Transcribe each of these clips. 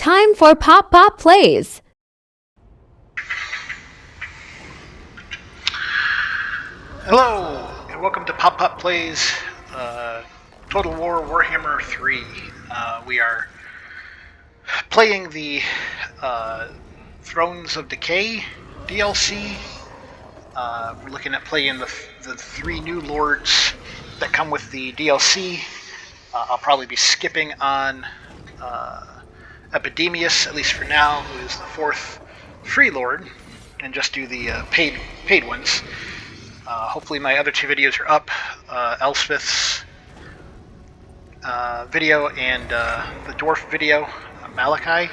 Time for Pop Pop Plays. Hello, and welcome to Pop Pop Plays Total War Warhammer 3. We are playing the Thrones of Decay DLC. We're looking at playing the three new lords that come with the DLC. I'll probably be skipping on Epidemius, at least for now, who is the fourth free lord, and just do the paid ones. Hopefully my other two videos are up, Elspeth's video and the dwarf video, Malachi.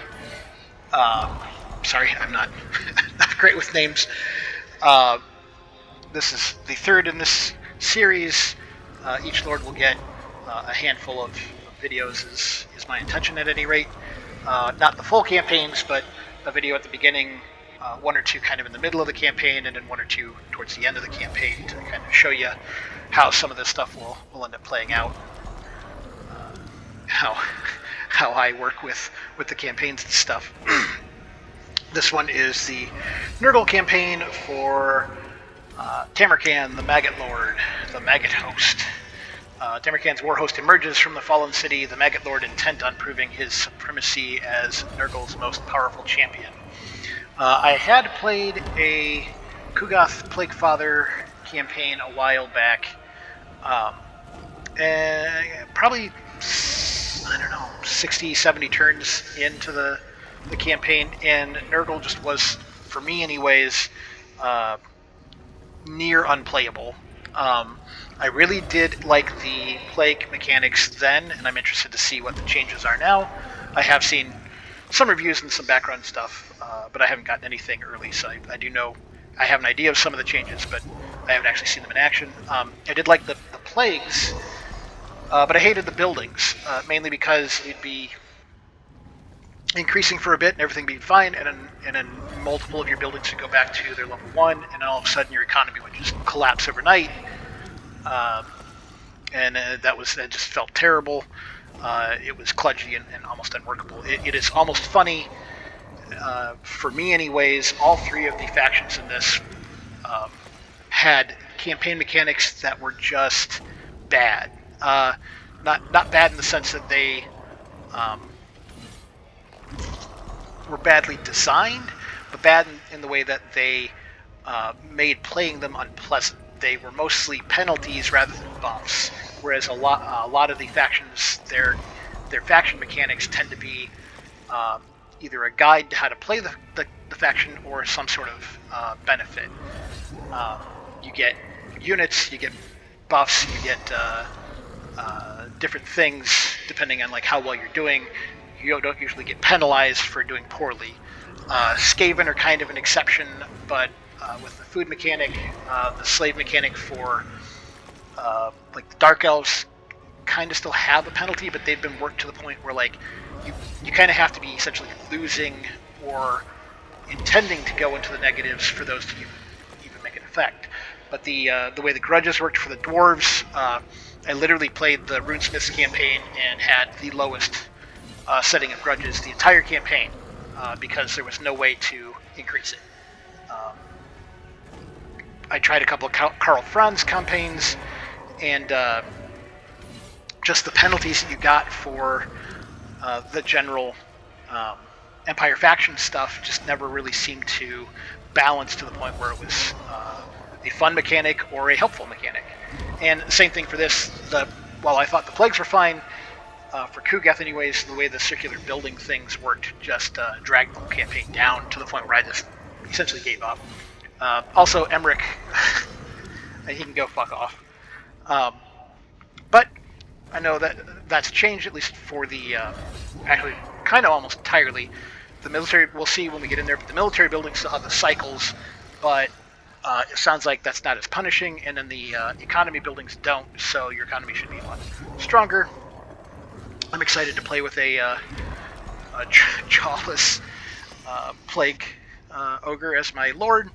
Sorry, I'm not great with names. This is the third in this series. Each lord will get a handful of videos is my intention at any rate. Not the full campaigns, but a video at the beginning, one or two kind of in the middle of the campaign, and then one or two towards the end of the campaign to kind of show you how some of this stuff will end up playing out. How I work with the campaigns and stuff. This one is the Nurgle campaign for Tamurkhan, the Maggot Lord, the Maggot Host. Tamurkhan's war host emerges from the fallen city, the Maggot Lord intent on proving his supremacy as Nurgle's most powerful champion. I had played a Kugoth Plaguefather campaign a while back, and probably, 60, 70 turns into the campaign, and Nurgle just was, for me anyways, near unplayable. I really did like the plague mechanics then, and I'm interested to see what the changes are now. I have seen some reviews and some background stuff, but I haven't gotten anything early, so I do know, I have an idea of some of the changes, but I haven't actually seen them in action. I did like the plagues, but I hated the buildings, mainly because you'd be increasing for a bit and everything being fine, and then multiple of your buildings would go back to their level 1, and all of a sudden your economy would just collapse overnight, and that just felt terrible. It was kludgy and almost unworkable. It is almost funny, for me anyways. All three of the factions in this had campaign mechanics that were just bad. Not bad in the sense that they were badly designed, but bad in the way that they made playing them unpleasant. They were mostly penalties rather than buffs, whereas a lot of the factions, their faction mechanics tend to be either a guide to how to play the faction or some sort of benefit. You get units, you get buffs, you get different things depending on like how well you're doing. You don't usually get penalized for doing poorly. Skaven are kind of an exception, but with the food mechanic, the slave mechanic for like the Dark Elves kind of still have a penalty, but they've been worked to the point where like you kind of have to be essentially losing or intending to go into the negatives for those to even make an effect. But the way the grudges worked for the dwarves, I literally played the Runesmiths campaign and had the lowest setting of grudges the entire campaign, because there was no way to increase it. I tried a couple of Karl Franz campaigns, and just the penalties that you got for the general Empire faction stuff just never really seemed to balance to the point where it was a fun mechanic or a helpful mechanic. And the same thing for this. While I thought the plagues were fine, for Kugoth anyways, the way the circular building things worked just dragged the whole campaign down to the point where I just essentially gave up. Also, Emmerich, he can go fuck off. But I know that's changed, at least for the, actually kind of almost entirely. The military, we'll see when we get in there, but the military buildings still have the cycles, but it sounds like that's not as punishing, and then the economy buildings don't, so your economy should be a lot stronger. I'm excited to play with a jawless plague ogre as my lord.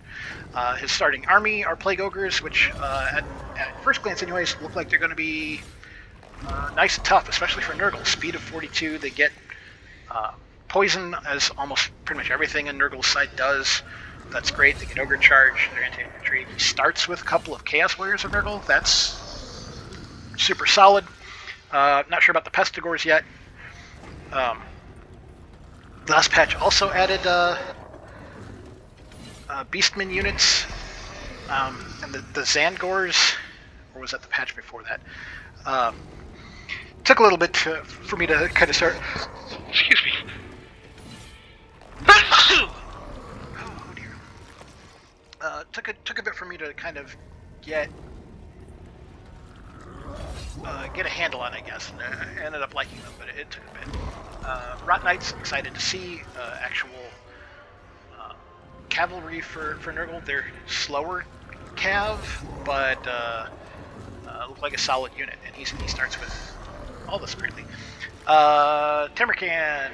His starting army are plague ogres, which at first glance anyways look like they're going to be nice and tough, especially for Nurgle. Speed of 42, they get poison, as almost pretty much everything in Nurgle's side does. That's great. They get Ogre Charge, they're anti-infantry. He starts with a couple of Chaos Warriors of Nurgle. That's super solid. Not sure about the Pestigors yet. Last patch also added Beastmen units, and the Zangors, or was that the patch before that? Took a little bit for me to kind of start. Excuse me. Oh dear. Took a bit for me to kind of get a handle on, I guess. And I ended up liking them, but it took a bit. Rot Knights, excited to see actual cavalry for Nurgle. They're slower cav, but look like a solid unit, and he starts with all this greatly. Tamurkhan.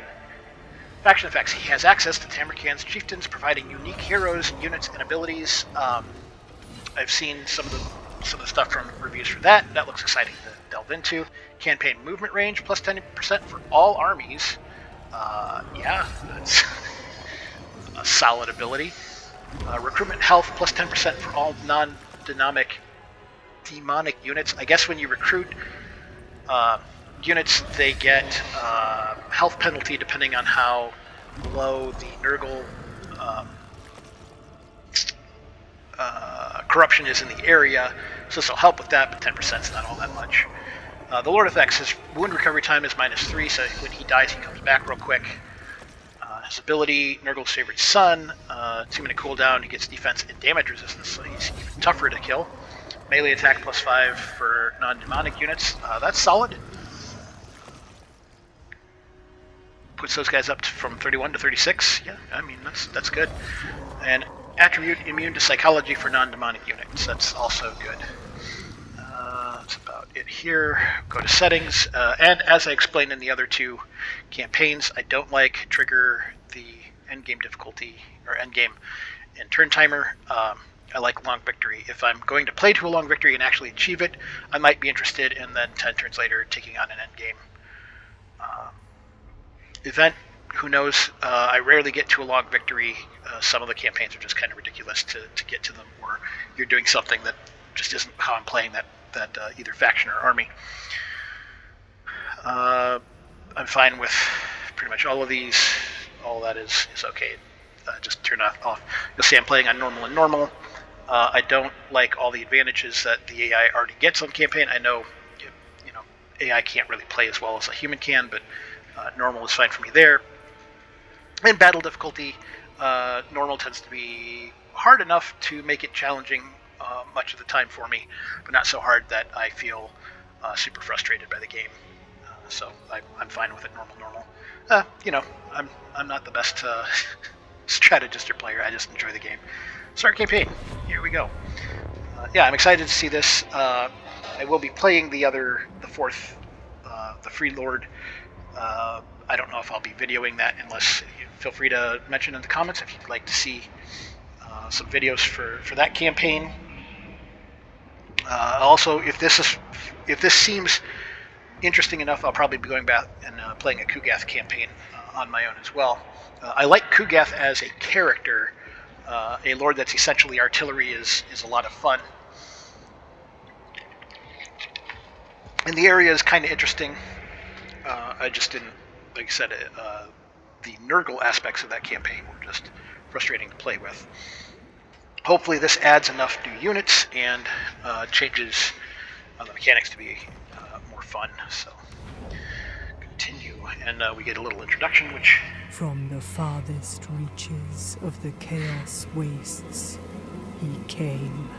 Faction effects. He has access to Tamurkhan's chieftains, providing unique heroes, units, and abilities. I've seen some of the stuff from reviews for that. That looks exciting to delve into. Campaign movement range plus 10% for all armies. Yeah, that's a solid ability. Recruitment health plus 10% for all non-demonic units. I guess when you recruit units, they get health penalty depending on how low the Nurgle corruption is in the area. So this will help with that, but 10% is not all that much. The Lord effects, his wound recovery time is -3, so when he dies, he comes back real quick. His ability, Nurgle's favorite son, 2-minute cooldown, he gets defense and damage resistance, so he's even tougher to kill. Melee attack +5 for non-demonic units. That's solid. Puts those guys up from 31 to 36. Yeah, I mean, that's good. And attribute immune to psychology for non-demonic units. That's also good. That's about it here. Go to settings. And as I explained in the other two campaigns, I don't like trigger the endgame difficulty, or endgame and turn timer. I like long victory. If I'm going to play to a long victory and actually achieve it, I might be interested in then 10 turns later taking on an endgame event. Who knows? I rarely get to a long victory. Some of the campaigns are just kind of ridiculous to get to them, or you're doing something that just isn't how I'm playing that either faction or army. I'm fine with pretty much all of these. All that is okay. Just turn off. You'll see I'm playing on normal and normal. I don't like all the advantages that the AI already gets on campaign. I know, AI can't really play as well as a human can, but normal is fine for me there. And battle difficulty, normal tends to be hard enough to make it challenging much of the time for me, but not so hard that I feel super frustrated by the game. So I'm fine with it normal. I'm not the best strategist or player. I just enjoy the game. Start campaign. Here we go. Yeah, I'm excited to see this. I will be playing the fourth, the Free Lord. I don't know if I'll be videoing that, unless feel free to mention in the comments if you'd like to see some videos for that campaign. Also, if this seems interesting enough, I'll probably be going back and playing a Kugath campaign on my own as well. I like Kugath as a character. A lord that's essentially artillery is a lot of fun. And the area is kind of interesting. I just didn't, like I said, the Nurgle aspects of that campaign were just frustrating to play with. Hopefully this adds enough new units and changes the mechanics to be more fun. So, continue. And we get a little introduction, which... From the farthest reaches of the Chaos Wastes, he came,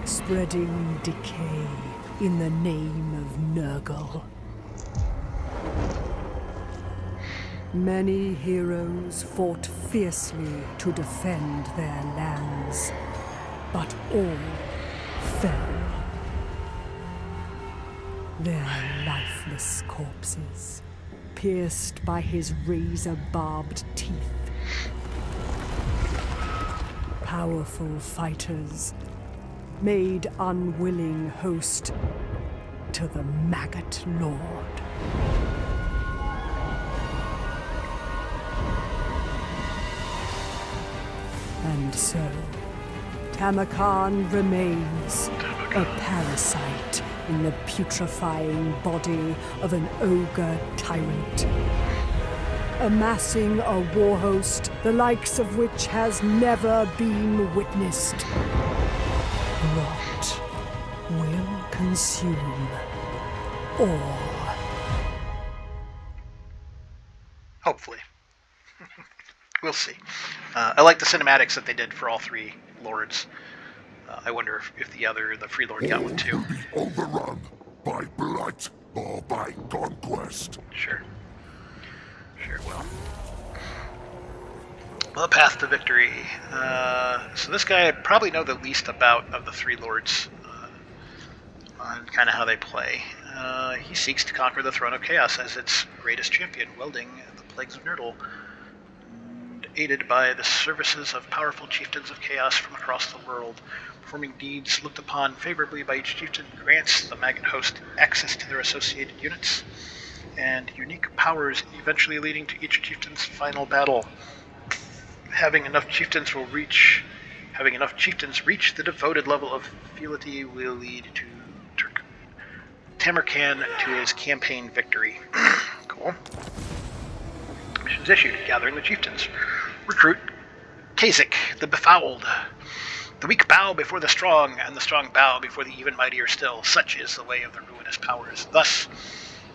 spreading decay in the name of Nurgle. Many heroes fought fiercely to defend their lands, but all fell. Their lifeless corpses, pierced by his razor-barbed teeth. Powerful fighters, made unwilling host to the Maggot Lord. And so, Tamurkhan remains a parasite in the putrefying body of an ogre tyrant, amassing a war host the likes of which has never been witnessed. Rot will consume all. Hopefully. We'll see. I like the cinematics that they did for all three lords. I wonder if the Free Lord got one too. Be overrun by blight or by conquest. Sure. Sure will. Well, the path to victory. So this guy I probably know the least about of the three lords on kind of how they play. He seeks to conquer the throne of chaos as its greatest champion, wielding the plagues of Nurdle, aided by the services of powerful chieftains of chaos from across the world. Performing deeds looked upon favorably by each chieftain grants the maggot host access to their associated units and unique powers, eventually leading to each chieftain's final battle. Having enough chieftains reach the devoted level of fealty will lead to Tamurkhan to his campaign victory. Cool. Missions issued: gathering the chieftains. Recruit Kasich, the Befouled. The weak bow before the strong, and the strong bow before the even mightier still. Such is the way of the ruinous powers. Thus,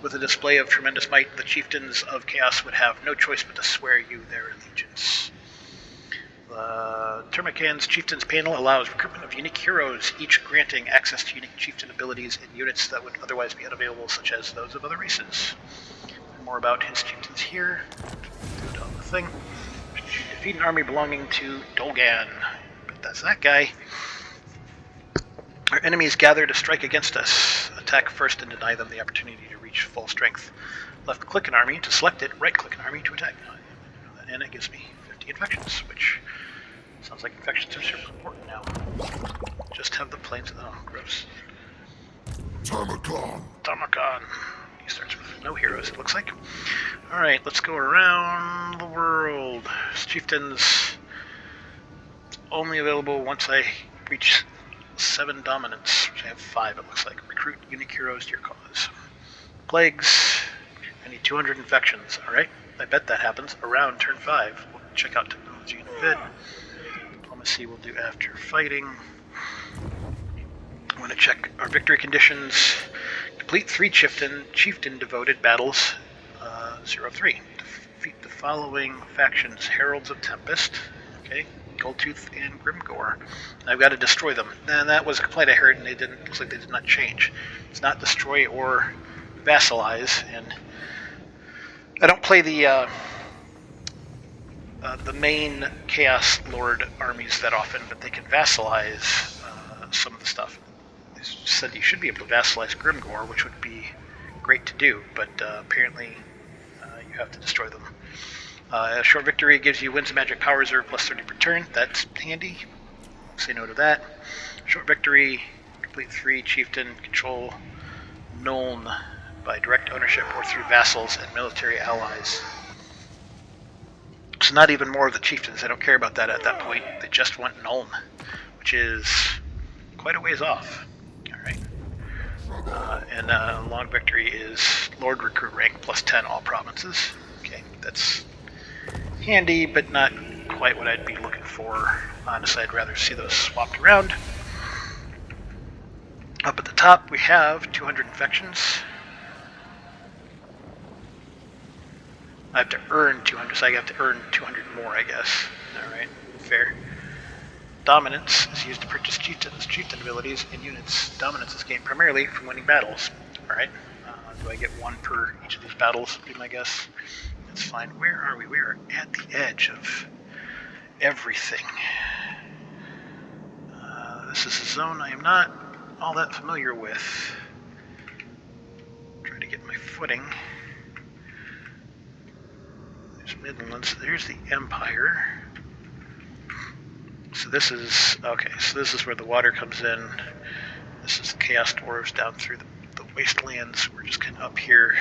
with a display of tremendous might, the chieftains of chaos would have no choice but to swear you their allegiance. The Tamurkhan's Chieftains panel allows recruitment of unique heroes, each granting access to unique chieftain abilities in units that would otherwise be unavailable, such as those of other races. More about his chieftains here. Do it on the thing. Defeat an army belonging to Dolgan. But that's that guy. Our enemies gather to strike against us. Attack first and deny them the opportunity to reach full strength. Left-click an army to select it, right-click an army to attack. And it gives me 50 infections, which sounds like infections are super important now. Just have the planes. Oh, gross. Tamurkhan. He starts with no heroes, it looks like. Alright, let's go around the world. Chieftains only available once I reach 7 dominance, which I have 5, it looks like. Recruit unique heroes to your cause. Plagues. I need 200 infections. Alright, I bet that happens around turn 5. We'll check out technology in a bit. Diplomacy we'll do after fighting. I want to check our victory conditions. Complete 3 chieftain devoted battles. 0-3. Defeat the following factions: Heralds of Tempest, okay, Goldtooth and Grimgore. And I've got to destroy them. And that was a complaint I heard, and looks like they did not change. It's not destroy or vassalize, and I don't play the main Chaos Lord armies that often, but they can vassalize some of the stuff. They said you should be able to vassalize Grimgore, which would be great to do, but apparently you have to destroy them. A short victory gives you wins and magic powers or plus 30 per turn. That's handy. Say no to that. Short victory, complete 3 chieftain control Nuln by direct ownership or through vassals and military allies. So not even more of the chieftains. I don't care about that at that point. They just want Nuln, which is quite a ways off. Alright. And long victory is Lord Recruit rank plus 10 all provinces. Okay, that's handy, but not quite what I'd be looking for. Honestly, I'd rather see those swapped around. Up at the top, we have 200 infections. I have to earn 200, so I have to earn 200 more, I guess. Alright, fair. Dominance is used to purchase chieftain abilities and units. Dominance is gained primarily from winning battles. Alright, do I get 1 per each of these battles, would be my guess. That's fine. Where are we? We are at the edge of everything. This is a zone I am not all that familiar with. Try to get my footing. There's Midlands. There's the Empire. So this is, okay, so this is where the water comes in. This is the Chaos Dwarves down through the wastelands. We're just kind of up here.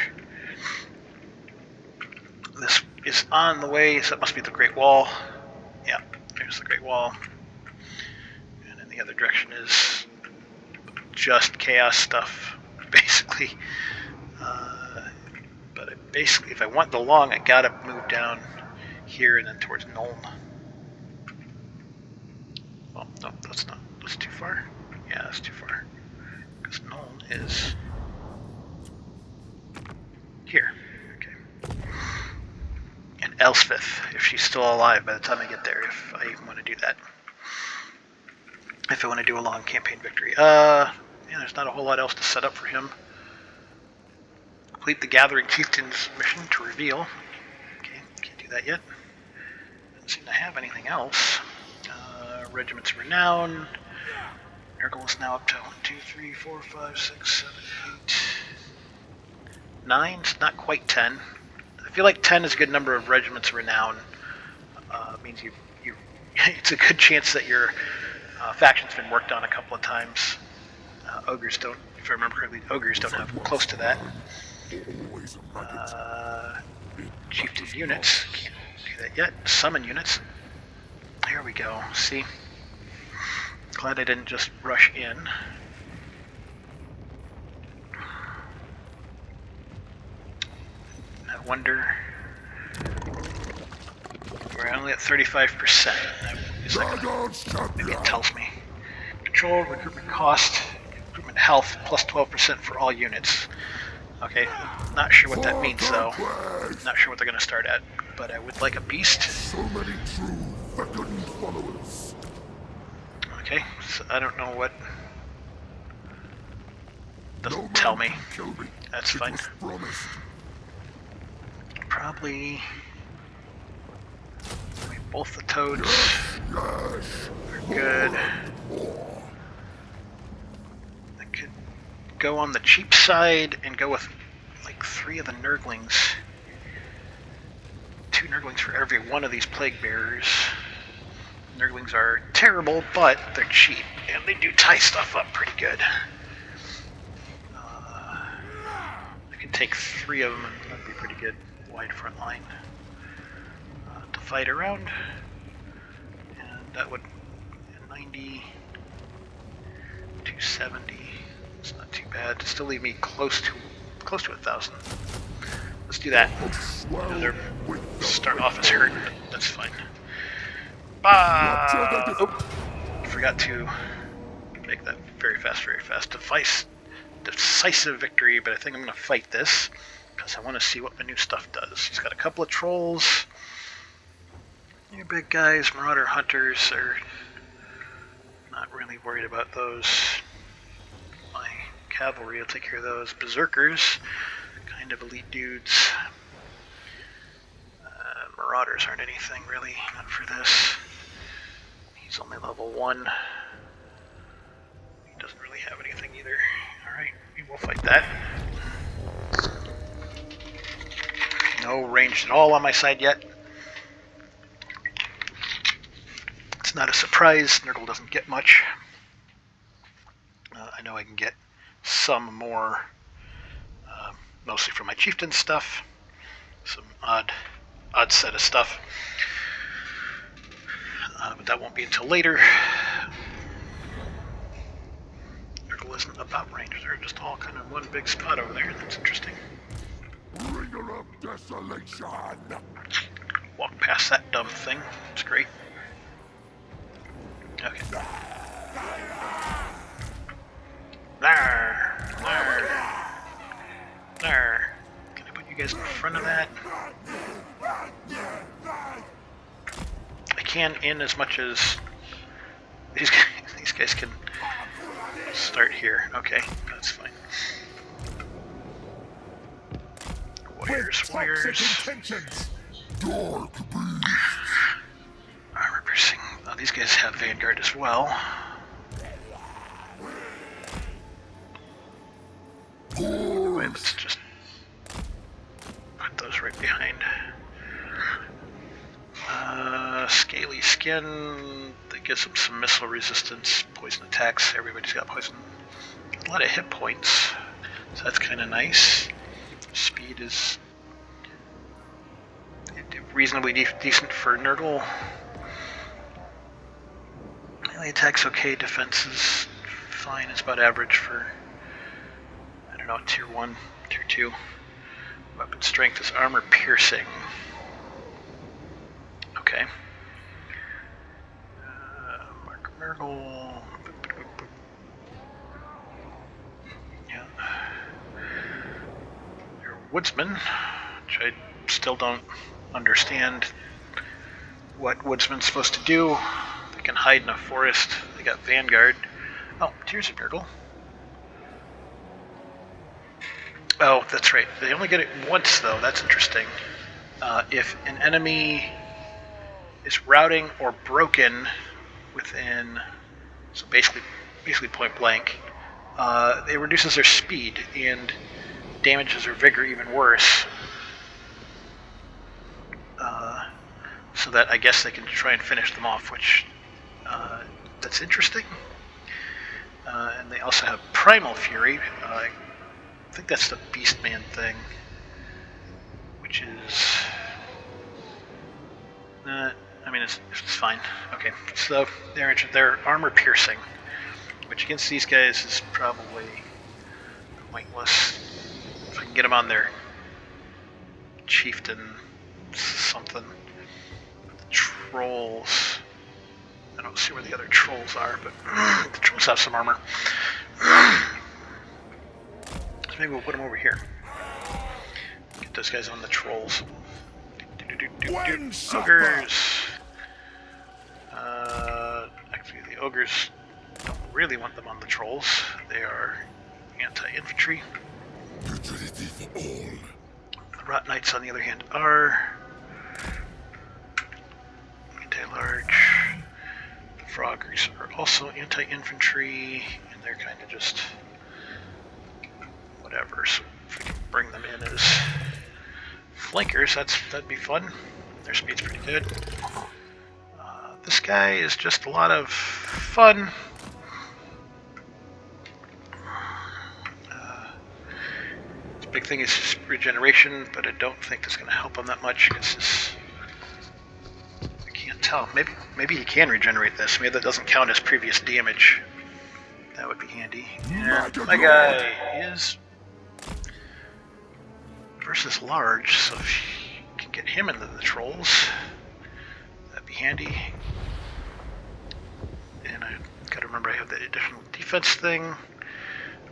This is on the way, so that must be the Great Wall. Yeah, there's the Great Wall. And in the other direction is just chaos stuff, basically. But basically, if I want the long, I gotta move down here and then towards Nuln. Well, no, that's not. That's too far. Yeah, that's too far. Because Nuln is here. Okay. And Elspeth, if she's still alive by the time I get there, if I even want to do that. If I want to do a long campaign victory. Yeah, there's not a whole lot else to set up for him. Complete the Gathering Chieftain's mission to reveal. Okay, can't do that yet. Doesn't seem to have anything else. Regiments of Renown. Nurgle is now up to 1, 2, 3, 4, 5, 6, 7, 8, 9. It's not quite 10. I feel like 10 is a good number of Regiments of Renown. It means you it's a good chance that your faction's been worked on a couple of times. Ogres don't, if I remember correctly, ogres don't have close to that. Chieftain units, can't do that yet. Summon units. Here we go. See? Glad I didn't just rush in. I wonder. We're only at 35%. It tells me. Control, recruitment cost, recruitment health, plus 12% for all units. Okay, not sure what that means though. Not sure what they're going to start at, but I would like a beast. So many true fecund followers. Okay, so I don't know what. Doesn't tell me. That's fine. Probably both the toads are good. I could go on the cheap side and go with like 3 of the Nurglings. 2 Nurglings for every one of these plague bearers. Nurglings are terrible, but they're cheap, and they do tie stuff up pretty good. I can take 3 of them, and that'd be pretty good. Wide front line to fight around, and that would 90, 270. It's not too bad. Still leave me close to 1,000. Let's do that. They're start off as hurt. That's fine. Oh, forgot to make that very fast. Decisive victory, but I think I'm going to fight this because I want to see what my new stuff does. He's got a couple of trolls. Your big guys, Marauder Hunters, are not really worried about those. My cavalry will take care of those. Berserkers, kind of elite dudes. Marauders aren't anything really, not for this. He's only level 1. He doesn't really have anything either. Alright, we will fight that. No ranged at all on my side yet. It's not a surprise, Nurgle doesn't get much. I know I can get some more, mostly from my chieftain stuff. Some odd set of stuff. But that won't be until later. Nurgle isn't about range, they're just all kind of one big spot over there. That's interesting. Bringer of desolation. Walk past that dumb thing. It's great. Okay. There. Can I put you guys in front of that? I can in as much as these guys can start here. Okay, that's fine. Warriors. Armor piercing. Oh, these guys have Vanguard as well. Wait, let's just put those right behind. Scaly skin. That gives them some missile resistance, poison attacks. Everybody's got poison. A lot of hit points, so that's kind of nice. Speed is reasonably decent for Nurgle. Melee attack's okay, defense is fine, it's about average for, I don't know, tier 1, tier 2. Weapon strength is armor piercing. Okay. Mark Mergle. Yeah. You're a woodsman, which I still don't understand what woodsman's supposed to do. They can hide in a forest. They got Vanguard. Oh, Tears of Miracle. Oh, that's right. They only get it once, though. That's interesting. If an enemy is routing or broken within, so basically point blank, it reduces their speed and damages their vigor even worse. So that I guess they can try and finish them off, which that's interesting. And they also have Primal Fury. I think that's the Beastman thing, which is I mean, it's fine. Okay, so they're armor piercing, which against these guys is probably pointless. If I can get them on their chieftain something. The trolls. I don't see where the other trolls are, but the trolls have some armor. So maybe we'll put them over here. Get those guys on the trolls. Ogres. Actually, the ogres don't really want them on the trolls. They are anti-infantry. Utility for all. The Rot Knights, on the other hand, are anti-large. The Froggers are also anti-infantry, and they're kind of just whatever. So if we can bring them in as flankers, that'd be fun. Their speed's pretty good. This guy is just a lot of fun. His big thing is his regeneration, but I don't think that's going to help him that much because I can't tell. Maybe he can regenerate this. Maybe that doesn't count as previous damage. That would be handy. And my guy is versus large, so if you can get him into the trolls, that'd be handy. And I gotta remember I have that additional defense thing.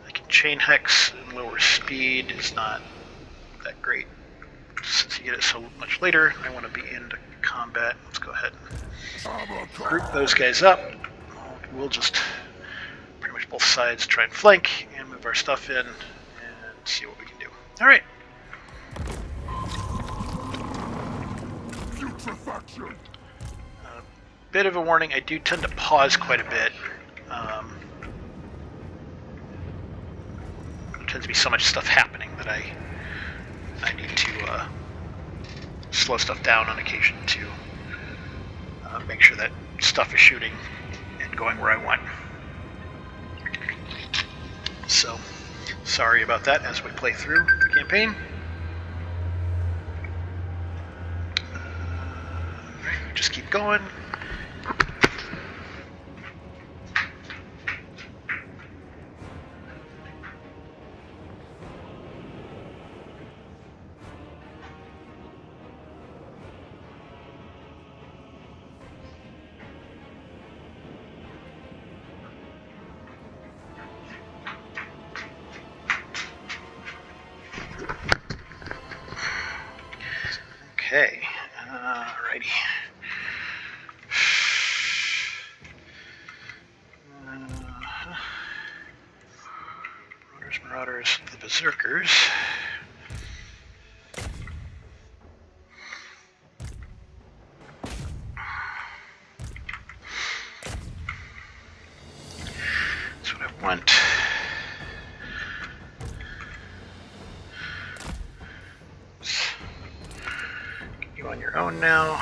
I can chain hex and lower speed. It's not that great since you get it so much later. I want to be into combat. Let's go ahead and group those guys up. We'll just pretty much both sides try and flank and move our stuff in and see what we can do. All right. Putrefaction. Bit of a warning, I do tend to pause quite a bit. There tends to be so much stuff happening that I need to slow stuff down on occasion to make sure that stuff is shooting and going where I want. So, sorry about that as we play through the campaign. Just keep going. Okay, alrighty. Marauders, the Berserkers. That's what I want. Get you on your own now.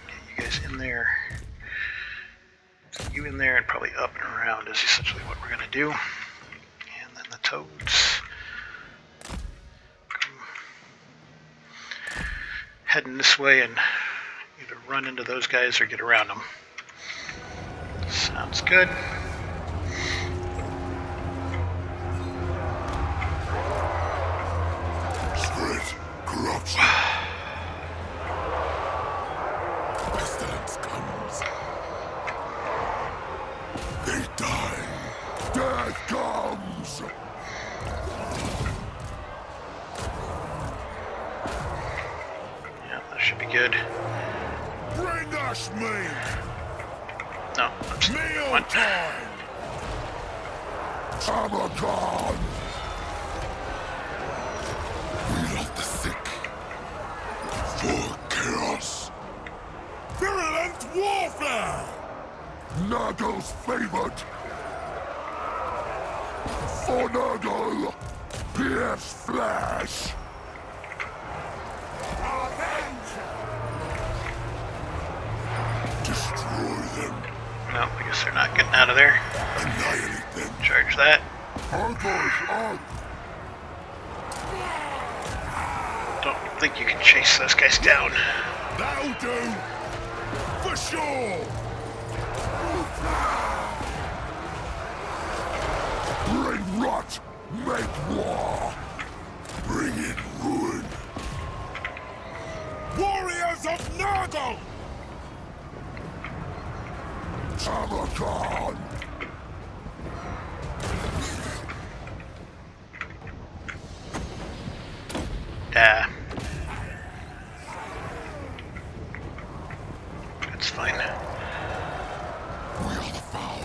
Get you guys in there. Get you in there and probably up and around is essentially what we're going to do. And then the toads. Heading this way and either run into those guys or get around them. So Sounds good. Spirit, corruption. Pestilence comes. They die. Death comes. Yeah, that should be good. Bring us meat. No, that's the Meal one. time. Tamurkhan. We love the sick. For chaos. Virulent warfare. Nurgle's favored. For Nurgle. Pierce flesh. Destroy them. No, I guess they're not getting out of there. Annihilate them. Charge that. Argos up. Don't think you can chase those guys down. That'll do. For sure. Bring rot. Make war. Bring in ruin. Warriors of Nurgle! Tamurkhan! Yeah. That's fine. We are the foul.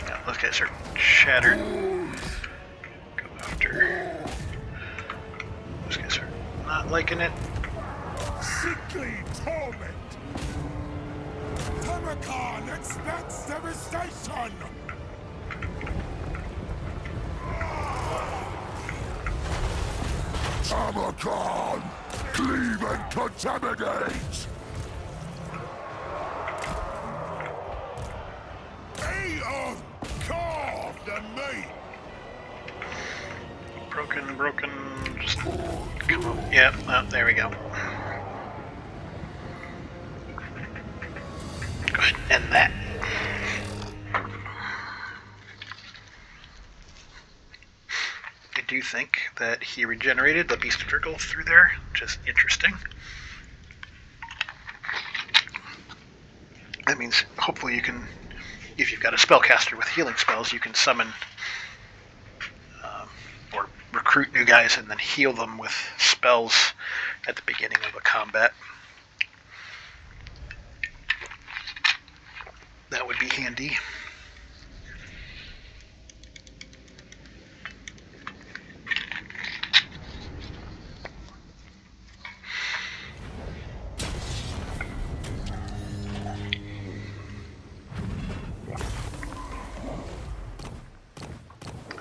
Yeah, those guys are shattered. Go after. Those guys are not liking it. Sickly torment! Tamurkhan expects devastation! Tamurkhan! Cleave and contaminate! Eat carve the meat! Broken. Just come up. Yeah, oh, there we go. Go ahead and end that. I do think that he regenerated the Beast of Nurgle through there, which is interesting. That means hopefully you can, if you've got a spellcaster with healing spells, you can summon or recruit new guys and then heal them with spells at the beginning of a combat. That would be handy.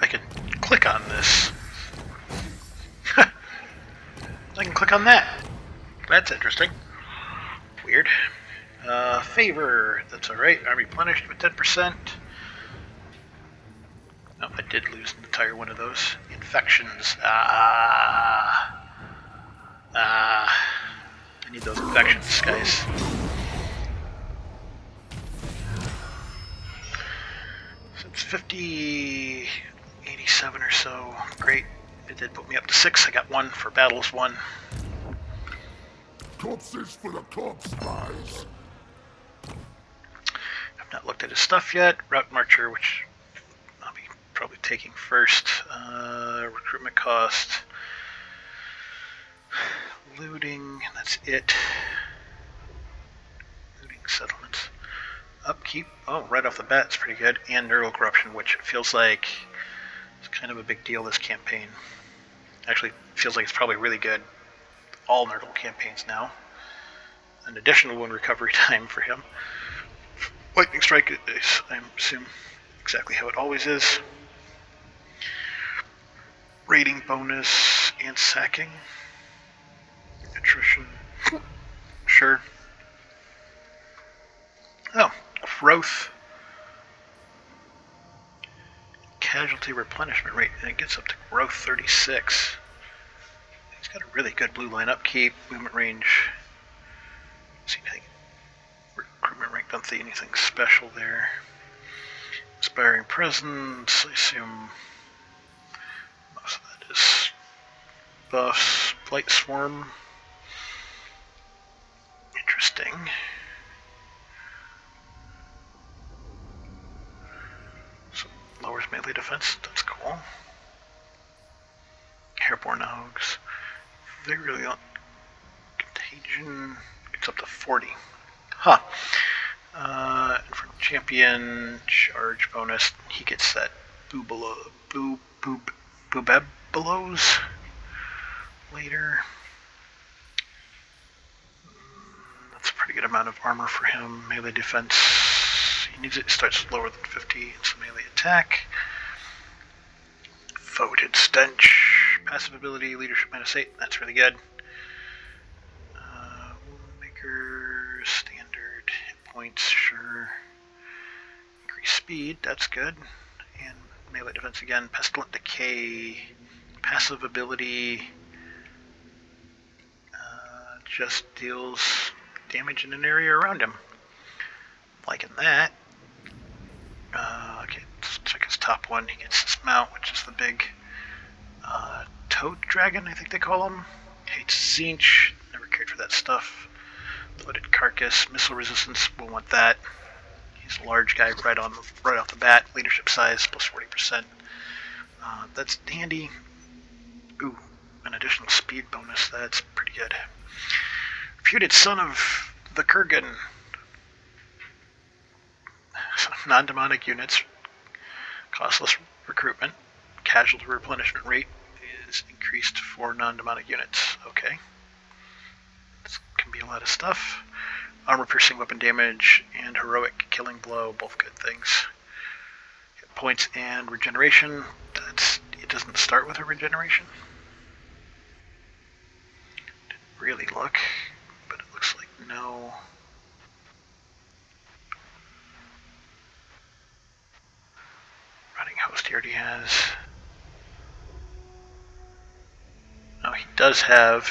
I can click on this. I can click on that. That's interesting. Weird. Favor. That's alright. I'm replenished with 10%. No, I did lose an entire one of those. Infections. I need those infections, guys. So it's 50, 87 or so. Great. It did put me up to 6. I got 1 for battles 1. Corpses for the corpse spies! I've not looked at his stuff yet. Route Marcher, which I'll be probably taking first. Recruitment cost. Looting, that's it. Looting settlements. Upkeep, oh, right off the bat, it's pretty good. And Nurgle Corruption, which feels like it's kind of a big deal this campaign. Actually, feels like it's probably really good. All Nurgle campaigns now. An additional 1 recovery time for him. Lightning Strike is, I assume, exactly how it always is. Rating bonus and sacking. Attrition. Sure. Oh, growth. Casualty replenishment rate, and it gets up to growth 36. He's got a really good blue line upkeep, movement range. See anything? Recruitment rank, don't see anything special there. Inspiring presence, I assume most of that is buffs. Blight Swarm. Interesting. So lowers melee defense, that's cool. Airborne Hogs. They really don't. Contagion gets up to 40. Huh. And for champion charge bonus, he gets that Boobebelos later. That's a pretty good amount of armor for him. Melee defense, he needs it. Starts lower than 50. It's a melee attack. Voted Stench. Passive ability, leadership -8. That's really good. Woundmaker, standard hit points, sure. Increase speed, that's good. And melee defense again. Pestilent Decay. Passive ability. Just deals damage in an area around him. Liking that. Okay, let's check his top one. He gets this mount, which is the big toad dragon, I think they call him. Hates Zinch. Never cared for that stuff. Bloated Carcass. Missile resistance. We'll want that. He's a large guy right off the bat. Leadership size plus 40%. That's handy. Ooh, an additional speed bonus. That's pretty good. Reputed son of the Kurgan. Non-demonic units. Costless recruitment. Casualty replenishment rate is increased for non-demonic units. Okay. This can be a lot of stuff. Armor-piercing weapon damage and heroic killing blow. Both good things. Hit points and regeneration. It doesn't start with a regeneration. Didn't really look. Looks like no. Running host he already has. No, he does have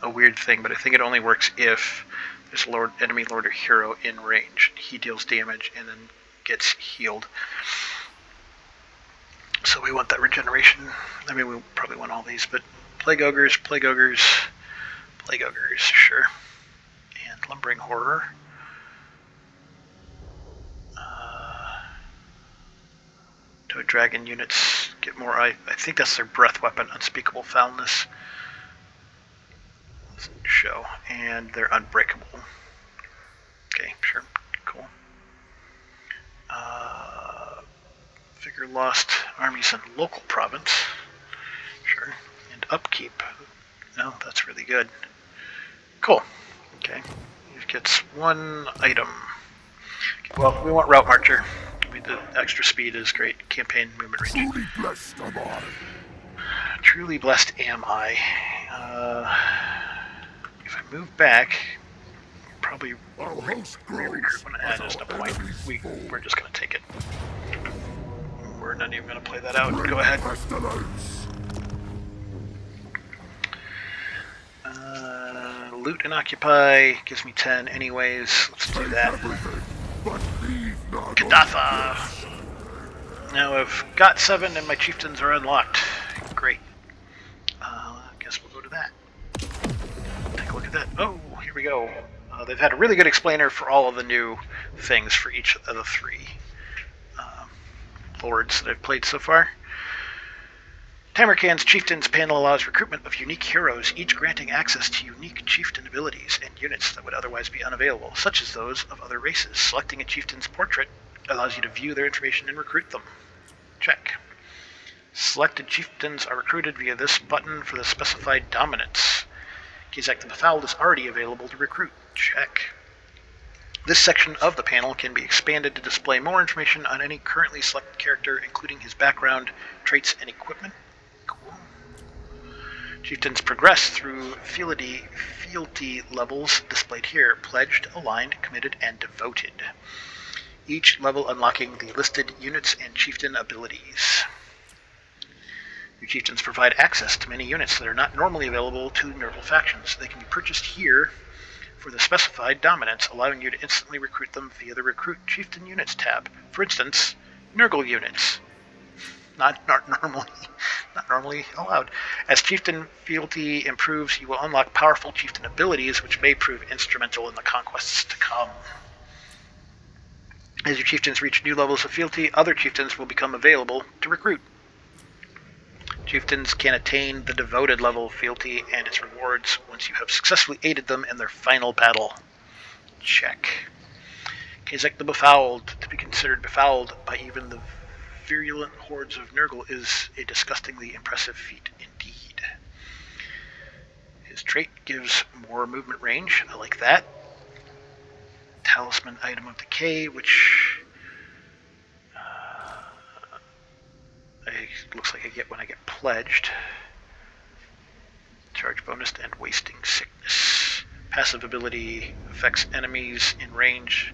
a weird thing, but I think it only works if there's enemy lord or hero in range. He deals damage and then gets healed. So we want that regeneration. I mean, we probably want all these, but Plague Ogres, sure. And Lumbering Horror. Toad Dragon units get more, I think that's their breath weapon, Unspeakable Foulness. Doesn't show. And they're unbreakable. Okay, sure, cool. Figure lost armies in local province. Sure. And upkeep. No, that's really good. Cool. Okay. He gets one item. Okay, well, we want Route Marcher. The extra speed is great. Campaign movement range. Truly blessed am I. Truly blessed am I. If I move back, probably re-recruit when it is no point. We're just going to take it. We're not even going to play that out. Go ahead. Loot and occupy gives me 10 anyways. Let's do that. Kadatha! Now I've got 7 and my chieftains are unlocked. Great. Guess we'll go to that. Take a look at that. Oh, here we go. They've had a really good explainer for all of the new things for each of the 3 lords that I've played so far. Tamurkhan's Chieftains panel allows recruitment of unique heroes, each granting access to unique chieftain abilities and units that would otherwise be unavailable, such as those of other races. Selecting a chieftain's portrait allows you to view their information and recruit them. Check. Selected chieftains are recruited via this button for the specified dominance. Kizak the Befouled is already available to recruit. Check. This section of the panel can be expanded to display more information on any currently selected character, including his background, traits, and equipment. Cool. Chieftains progress through fealty levels displayed here: pledged, aligned, committed, and devoted. Each level unlocking the listed units and chieftain abilities. Your chieftains provide access to many units that are not normally available to neutral factions. They can be purchased here for the specified dominance, allowing you to instantly recruit them via the Recruit Chieftain Units tab. For instance, Nurgle units. Not normally allowed. As Chieftain fealty improves, you will unlock powerful Chieftain abilities, which may prove instrumental in the conquests to come. As your Chieftains reach new levels of fealty, other Chieftains will become available to recruit. Chieftains can attain the Devoted level of fealty and its rewards once you have successfully aided them in their final battle. Check. Kazek the Befouled. To be considered befouled by even the virulent hordes of Nurgle is a disgustingly impressive feat indeed. His trait gives more movement range. I like that. Talisman Item of Decay, which looks like I get when I get pledged. Charge bonus and wasting sickness. Passive ability affects enemies in range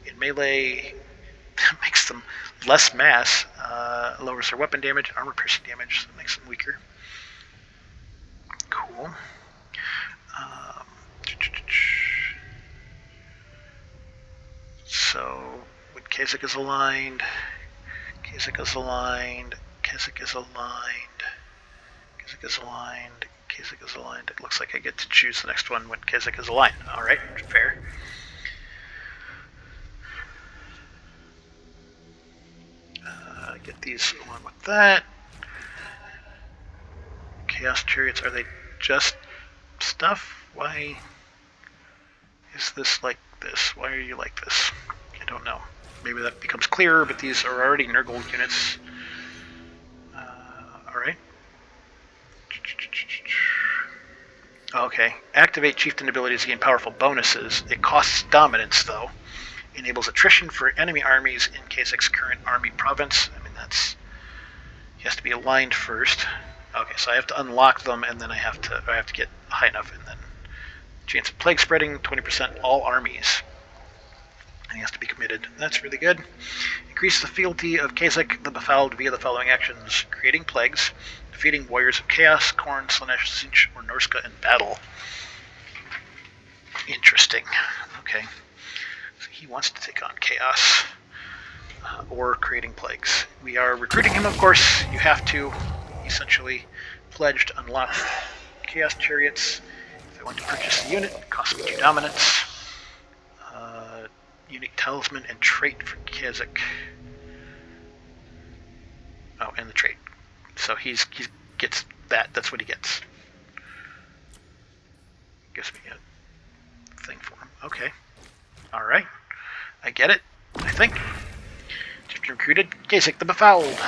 in melee. Makes them less mass. Lowers their weapon damage, armor piercing damage, so it makes them weaker. Cool. So when Kasich is aligned, Kasich is aligned, Kasich is aligned, Kasich is aligned, Kasich is aligned. It looks like I get to choose the next one when Kasich is aligned. Alright, fair. Get these along with that. Chaos Chariots, are they just stuff? Why is this like this? Why are you like this? I don't know. Maybe that becomes clearer, but these are already Nurgle units. Alright. Okay. Activate Chieftain abilities to gain powerful bonuses. It costs dominance, though. Enables attrition for enemy armies in Kazich's current army province. I mean, that's... He has to be aligned first. Okay, so I have to unlock them, and then I have to get high enough, and then chance of plague spreading, 20% all armies. And he has to be committed. That's really good. Increase the fealty of Kasich the Befouled via the following actions: creating plagues, defeating warriors of chaos, Khorne, Slaanesh, Tzeentch, or Norska in battle. Interesting. Okay. So he wants to take on chaos. Or creating plagues. We are recruiting him, of course. You have to essentially pledge to unlock Chaos Chariots. If I want to purchase the unit, it costs me 2 dominance. Unique talisman and trait for Kasich. Oh, and the trait. So he gets that. That's what he gets. Gives me a thing for him. Okay. Alright. I get it. I think. Just recruited Kasich the Befouled.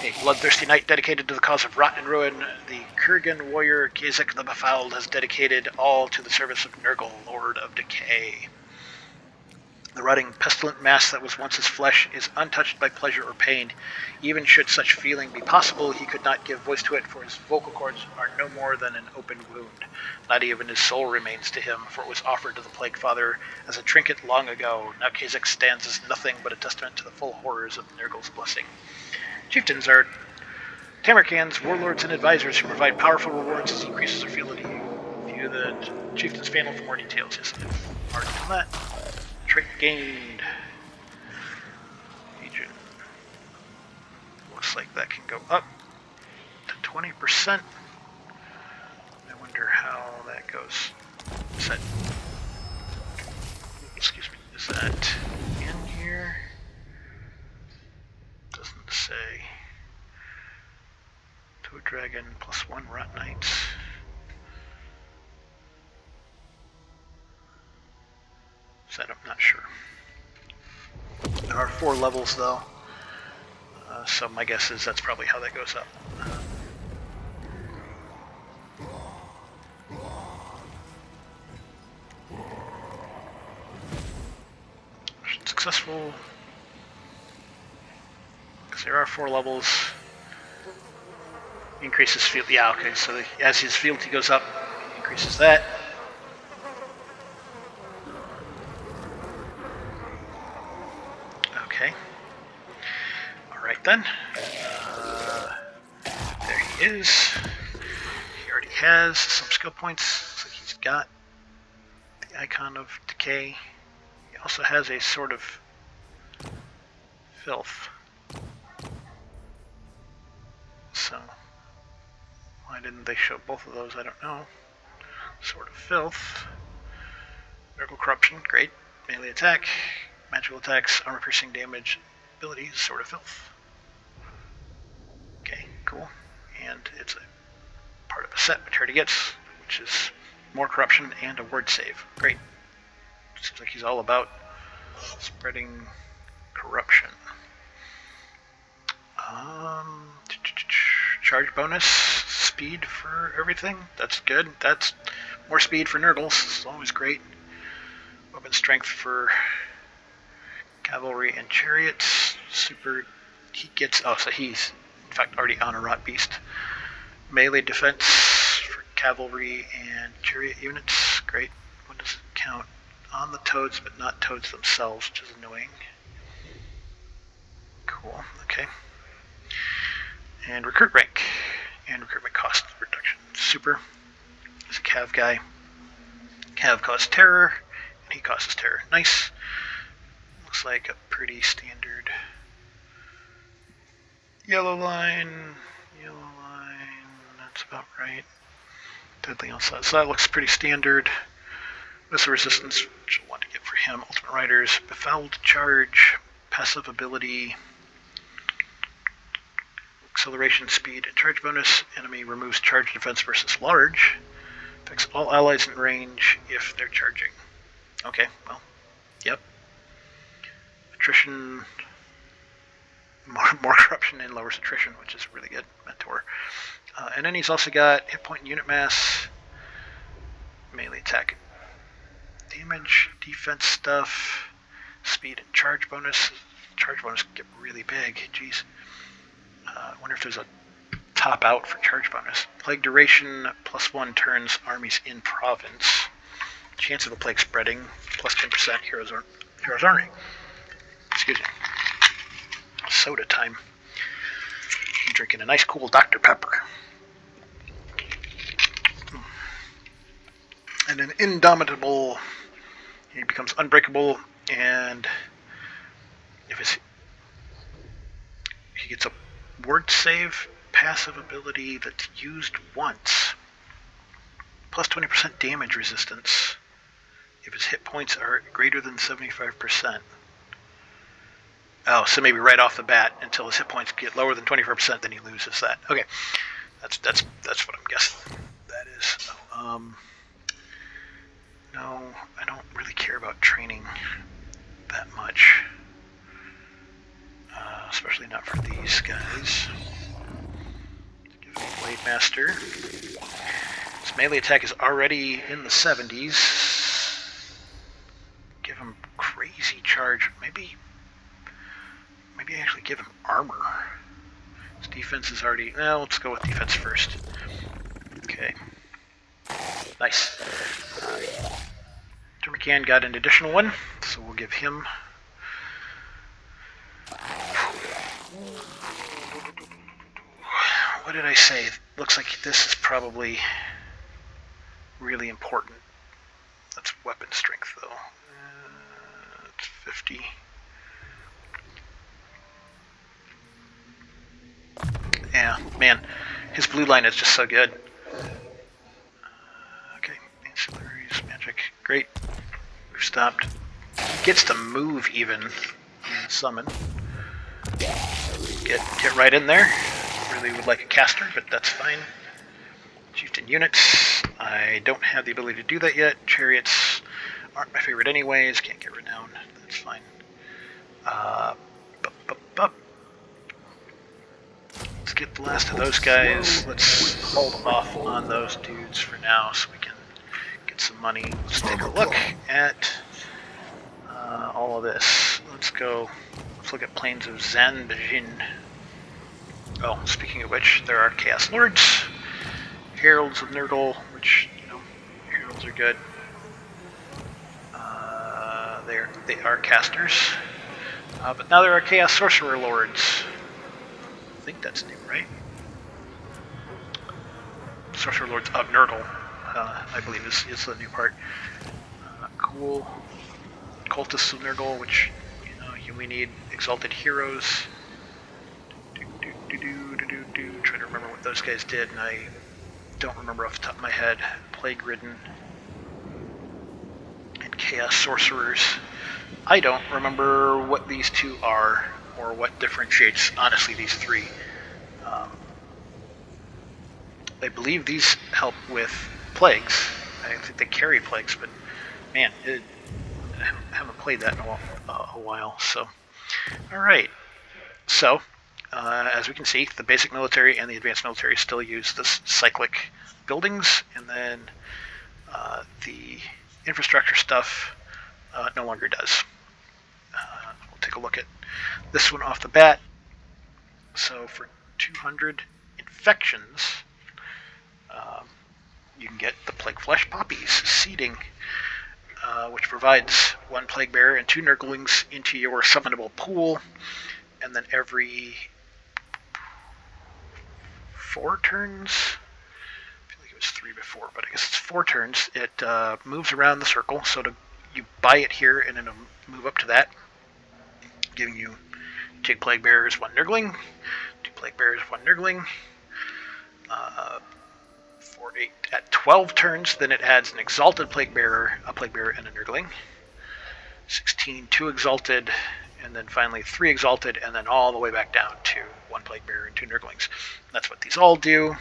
A bloodthirsty knight dedicated to the cause of rot and ruin, the Kurgan warrior Kasich the Befouled has dedicated all to the service of Nurgle, Lord of Decay. The rotting, pestilent mass that was once his flesh is untouched by pleasure or pain. Even should such feeling be possible, he could not give voice to it, for his vocal cords are no more than an open wound. Not even his soul remains to him, for it was offered to the Plague Father as a trinket long ago. Now Kasich stands as nothing but a testament to the full horrors of Nurgle's blessing. Chieftains are Tamurkhan's warlords and advisors who provide powerful rewards as he increases their fealty. View the Chieftain's panel for more details. Yes, I've already done that. Trait gained. Agent. Looks like that can go up to 20%. I wonder how that goes. Is that... Excuse me. Is that in here? Doesn't say. To a dragon plus 1 rot knights. So I'm not sure. There are 4 levels though, so my guess is that's probably how that goes up. Successful, because there are 4 levels. Increases field. Yeah, okay. So as his fealty goes up, increases that. Okay. Alright then. There he is. He already has some skill points. Looks like he's got the icon of decay. He also has a sort of filth. So, why didn't they show both of those? I don't know. Sort of filth. Miracle corruption, great. Melee attack, magical attacks, armor piercing damage, abilities, sort of filth. Okay, cool. And it's a part of a set Maturity gets, which is more corruption and a word save. Great. Seems like he's all about spreading corruption. Charge bonus, speed for everything. That's good. That's more speed for Nurgles. It's always great. Weapon strength for cavalry and chariots. Super. He gets. Oh, so he's in fact already on a rot beast. Melee defense for cavalry and chariot units. Great. What does it count? On the toads, but not toads themselves, which is annoying. Cool. Okay. And recruit rank and recruitment cost reduction. Super. He's a Cav guy. Cav costs terror, and he causes terror. Nice. Looks like a pretty standard yellow line. Yellow line. That's about right. Deadly onslaught. So that looks pretty standard. Missile resistance, which I want to get for him. Ultimate Riders. Befouled charge. Passive ability. Acceleration, speed, and charge bonus. Enemy removes charge defense versus large. Affects all allies in range if they're charging. Okay, well, yep. Attrition, more corruption and lowers attrition, which is really good. Mentor. And then he's also got hit point and unit mass, melee attack, damage, defense stuff, speed and charge bonus. Charge bonus can get really big. Jeez. I wonder if there's a top out for charge bonus. Plague duration, +1 turns armies in province. Chance of the plague spreading, +10% heroes army. Excuse me. Soda time. I'm drinking a nice cool Dr. Pepper. And an indomitable, he becomes unbreakable, and if he gets a word save passive ability that's used once, plus 20% damage resistance if his hit points are greater than 75%. Oh, so maybe right off the bat, until his hit points get lower than 25%, then he loses that. Okay, that's what I'm guessing that is. No, I don't really care about training that much. Especially not for these guys. Let's give him Blade Master. His melee attack is already in the 70s. Give him crazy charge. Maybe actually give him armor. His defense is already. No, let's go with defense first. Okay. Nice. Tamurkhan got an additional one, so we'll give him. What did I say? Looks like this is probably really important. That's weapon strength, though. It's 50. Yeah, man, his blue line is just so good. Okay, ancillaries, magic, great. We've stopped. He gets to move even. Summon. Get right in there. Really would like a caster, but that's fine. Chieftain units. I don't have the ability to do that yet. Chariots aren't my favorite anyways. Can't get renowned. That's fine. Let's get the last of those guys. Let's hold off on those dudes for now so we can get some money. Let's take a look at all of this. Let's look at Plains of Zanbijin. Oh, speaking of which, there are Chaos Lords, Heralds of Nurgle, which, Heralds are good. They are casters. But now there are Chaos Sorcerer Lords. I think that's new, right? Sorcerer Lords of Nurgle, I believe is the new part. cool. Cultists of Nurgle, which, we need Exalted Heroes. Trying to remember what those guys did, and I don't remember off the top of my head. Plague Ridden and Chaos Sorcerers. I don't remember what these two are, or what differentiates, honestly, these three. I believe these help with plagues. I think they carry plagues, but man, I haven't played that in a while. So, all right. So, as we can see, the basic military and the advanced military still use this cyclic buildings, and then the infrastructure stuff no longer does. We'll take a look at this one off the bat. So for 200 infections, you can get the Plague Flesh Poppies seeding, which provides 1 Plague Bearer and 2 Nurglings into your summonable pool, and then every 4 turns, I feel like it was 3 before, but I guess it's 4 turns, it moves around the circle, so you buy it here and it'll move up to that, giving you 2 Plague Bearers, 1 Nurgling, 2 Plague Bearers, 1 Nurgling, 4, 8, at 12 turns, then it adds an Exalted Plague Bearer, a Plague Bearer, and a Nurgling, 16, 2 Exalted, and then finally 3 Exalted, and then all the way back down to 1 Plague Bearer and 2 Nurglings. That's what these all do.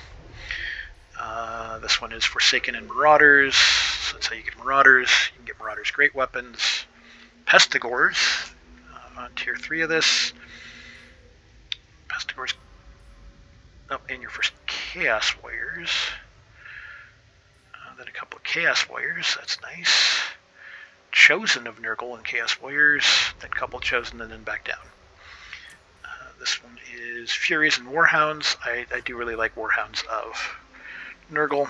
This one is Forsaken and Marauders, so that's how you get Marauders. You can get Marauders Great Weapons, Pestigores, on tier 3 of this. Pestigores up in your first Chaos Warriors. Then a couple of Chaos Warriors, that's nice. Chosen of Nurgle and Chaos Warriors, then a couple Chosen, and then back down. This one is Furies and Warhounds. I do really like Warhounds of Nurgle.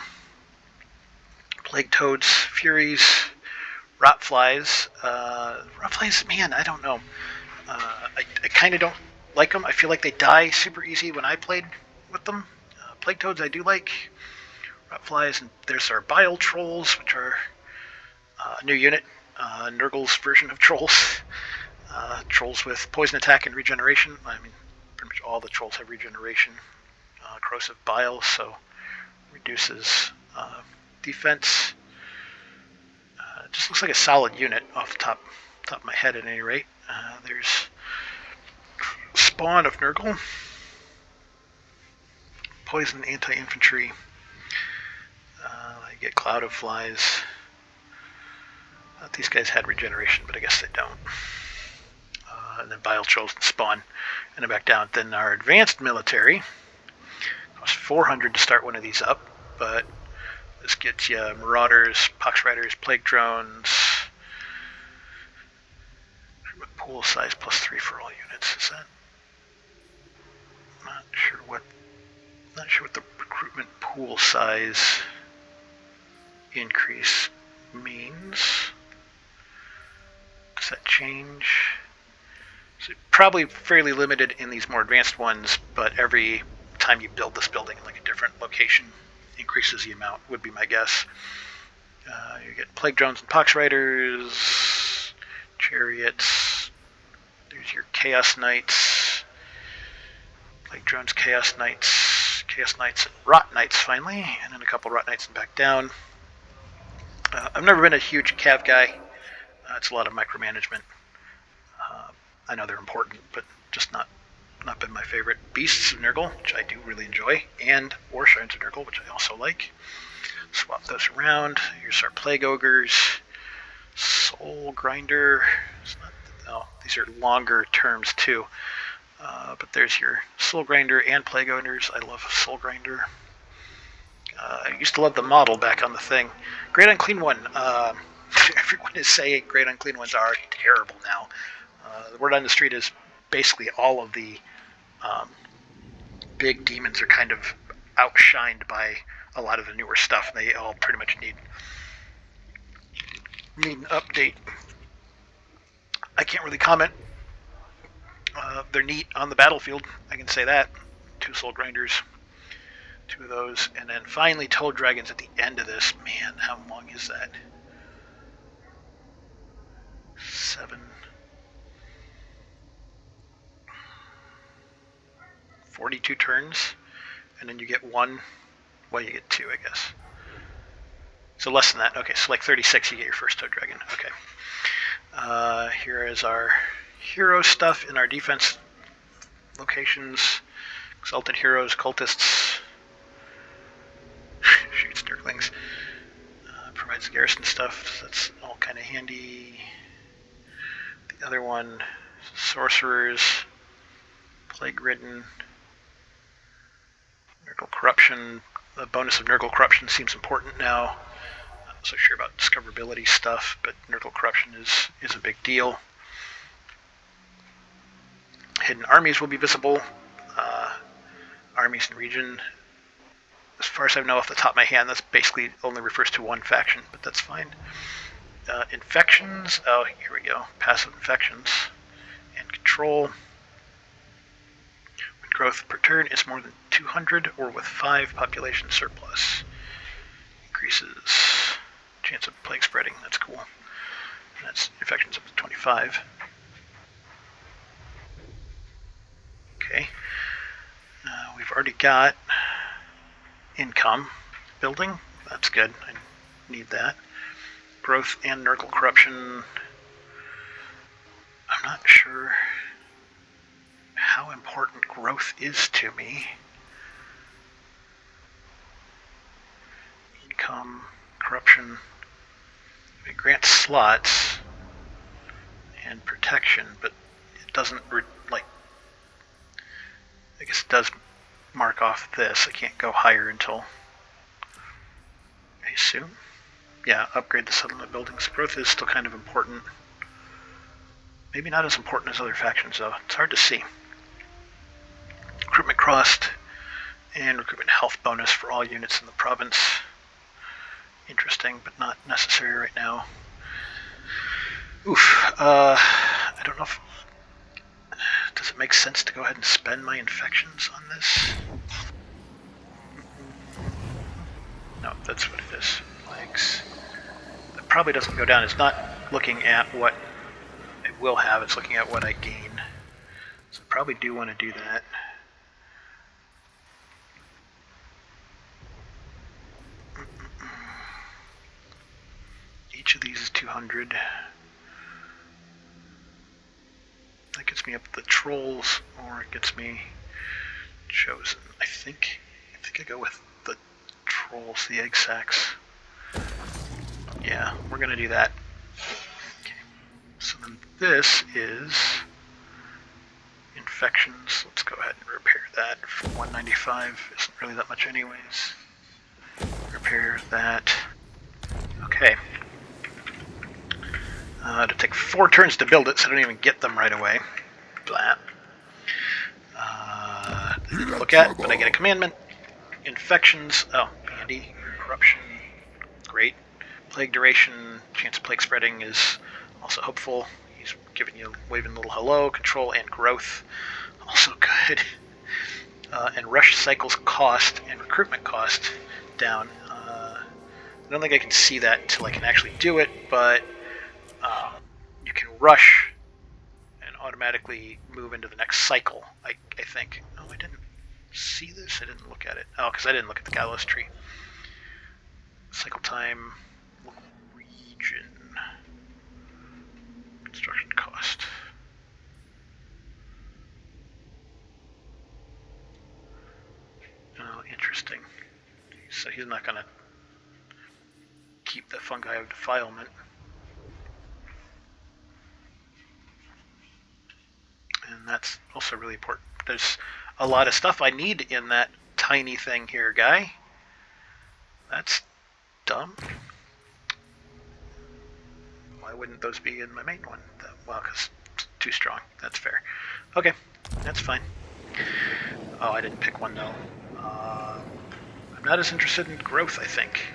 Plague Toads, Furies, Rotflies. Rotflies, man, I don't know. I kind of don't like them. I feel like they die super easy when I played with them. Plague Toads I do like. Rotflies, and there's our Bile Trolls, which are a new unit. Nurgle's version of Trolls. Trolls with poison attack and regeneration. I mean, pretty much all the Trolls have regeneration. Corrosive Bile, so reduces defense. Just looks like a solid unit off the top of my head at any rate. There's Spawn of Nurgle. Poison anti-infantry. I get Cloud of Flies. These guys had regeneration, but I guess they don't. And then Bile Trolls and Spawn, and then back down. Then our advanced military costs 400 to start one of these up, but this gets you Marauders, Pox Riders, Plague Drones. Pool size +3 for all units. Is that? Not sure what the recruitment pool size increase means. Does that change? So probably fairly limited in these more advanced ones, but every time you build this building in like a different location increases the amount, would be my guess. You get Plague Drones and Pox Riders, Chariots. There's your Chaos Knights, Plague Drones, Chaos Knights, and Rot Knights finally, and then a couple Rot Knights and back down. I've never been a huge Cav guy. It's a lot of micromanagement. I know they're important, but just not been my favorite. Beasts of Nurgle, which I do really enjoy, and War Shrines of Nurgle, which I also like. Swap those around. Here's our Plague Ogres. Soul Grinder. These are longer terms too. But there's your Soul Grinder and Plague Ogres. I love Soul Grinder. I used to love the model back on the thing. Great Unclean One. Everyone is saying Great Unclean Ones are terrible now. The word on the street is basically all of the big demons are kind of outshined by a lot of the newer stuff. They all pretty much need an update. I can't really comment. They're neat on the battlefield, I can say that. 2 Soul Grinders, 2 of those, and then finally Toad Dragons at the end of this. Man, how long is that? 7. 42 turns, and then you get 1. Well, you get 2, I guess. So less than that. Okay, so like 36, you get your first Toad Dragon. Okay. Here is our hero stuff in our defense locations. Exalted heroes, cultists, shoots Dirklings. Provides garrison stuff, so that's all kind of handy. The other one, sorcerers, plague-ridden, Nurgle corruption. The bonus of Nurgle corruption seems important now. I'm not so sure about discoverability stuff, but Nurgle corruption is a big deal. Hidden armies will be visible. Armies in region. As far as I know off the top of my hand, that's basically only refers to one faction, but that's fine. Infections. Oh, here we go. Passive infections and control. When growth per turn is more than 200 or with 5 population surplus. Increases chance of plague spreading. That's cool. And that's infections up to 25. Okay. We've already got income building. That's good. I need that. Growth and Nurgle corruption. I'm not sure how important growth is to me. Income, corruption. It grants slots and protection, but it doesn't I guess it does mark off this. I can't go higher until I assume. Yeah, upgrade the settlement buildings. Growth is still kind of important. Maybe not as important as other factions, though. It's hard to see. Recruitment cost and recruitment health bonus for all units in the province. Interesting, but not necessary right now. Oof. I don't know if... Does it make sense to go ahead and spend my infections on this? No, that's what it is. Plagues. That probably doesn't go down. It's not looking at what it will have, it's looking at what I gain. So I probably do want to do that. Each of these is 200. That gets me up the trolls, or it gets me chosen. I think I go with the trolls, the egg sacs. Yeah, we're gonna do that. Okay. So then this is infections. Let's go ahead and repair that for 195. Isn't really that much anyways. Repair that. Okay. It'll take 4 turns to build it, so I don't even get them right away. Blah. Look at, but I get a commandment. Infections. Oh, handy. Corruption. Great. Plague duration. Chance of plague spreading is also hopeful. He's giving you, waving a little hello. Control and growth. Also good. And rush cycles cost and recruitment cost down. I don't think I can see that until I can actually do it, but you can rush and automatically move into the next cycle, I think. Oh, I didn't see this? I didn't look at it. Oh, because I didn't look at the catalyst tree. Cycle time, local region, construction cost. Oh, interesting. So he's not going to keep the fungi of defilement. And that's also really important. There's a lot of stuff I need in that tiny thing here, guy. That's dumb. Why wouldn't those be in my main one? Well, because it's too strong. That's fair. Okay, that's fine. Oh, I didn't pick one, though. I'm not as interested in growth, I think.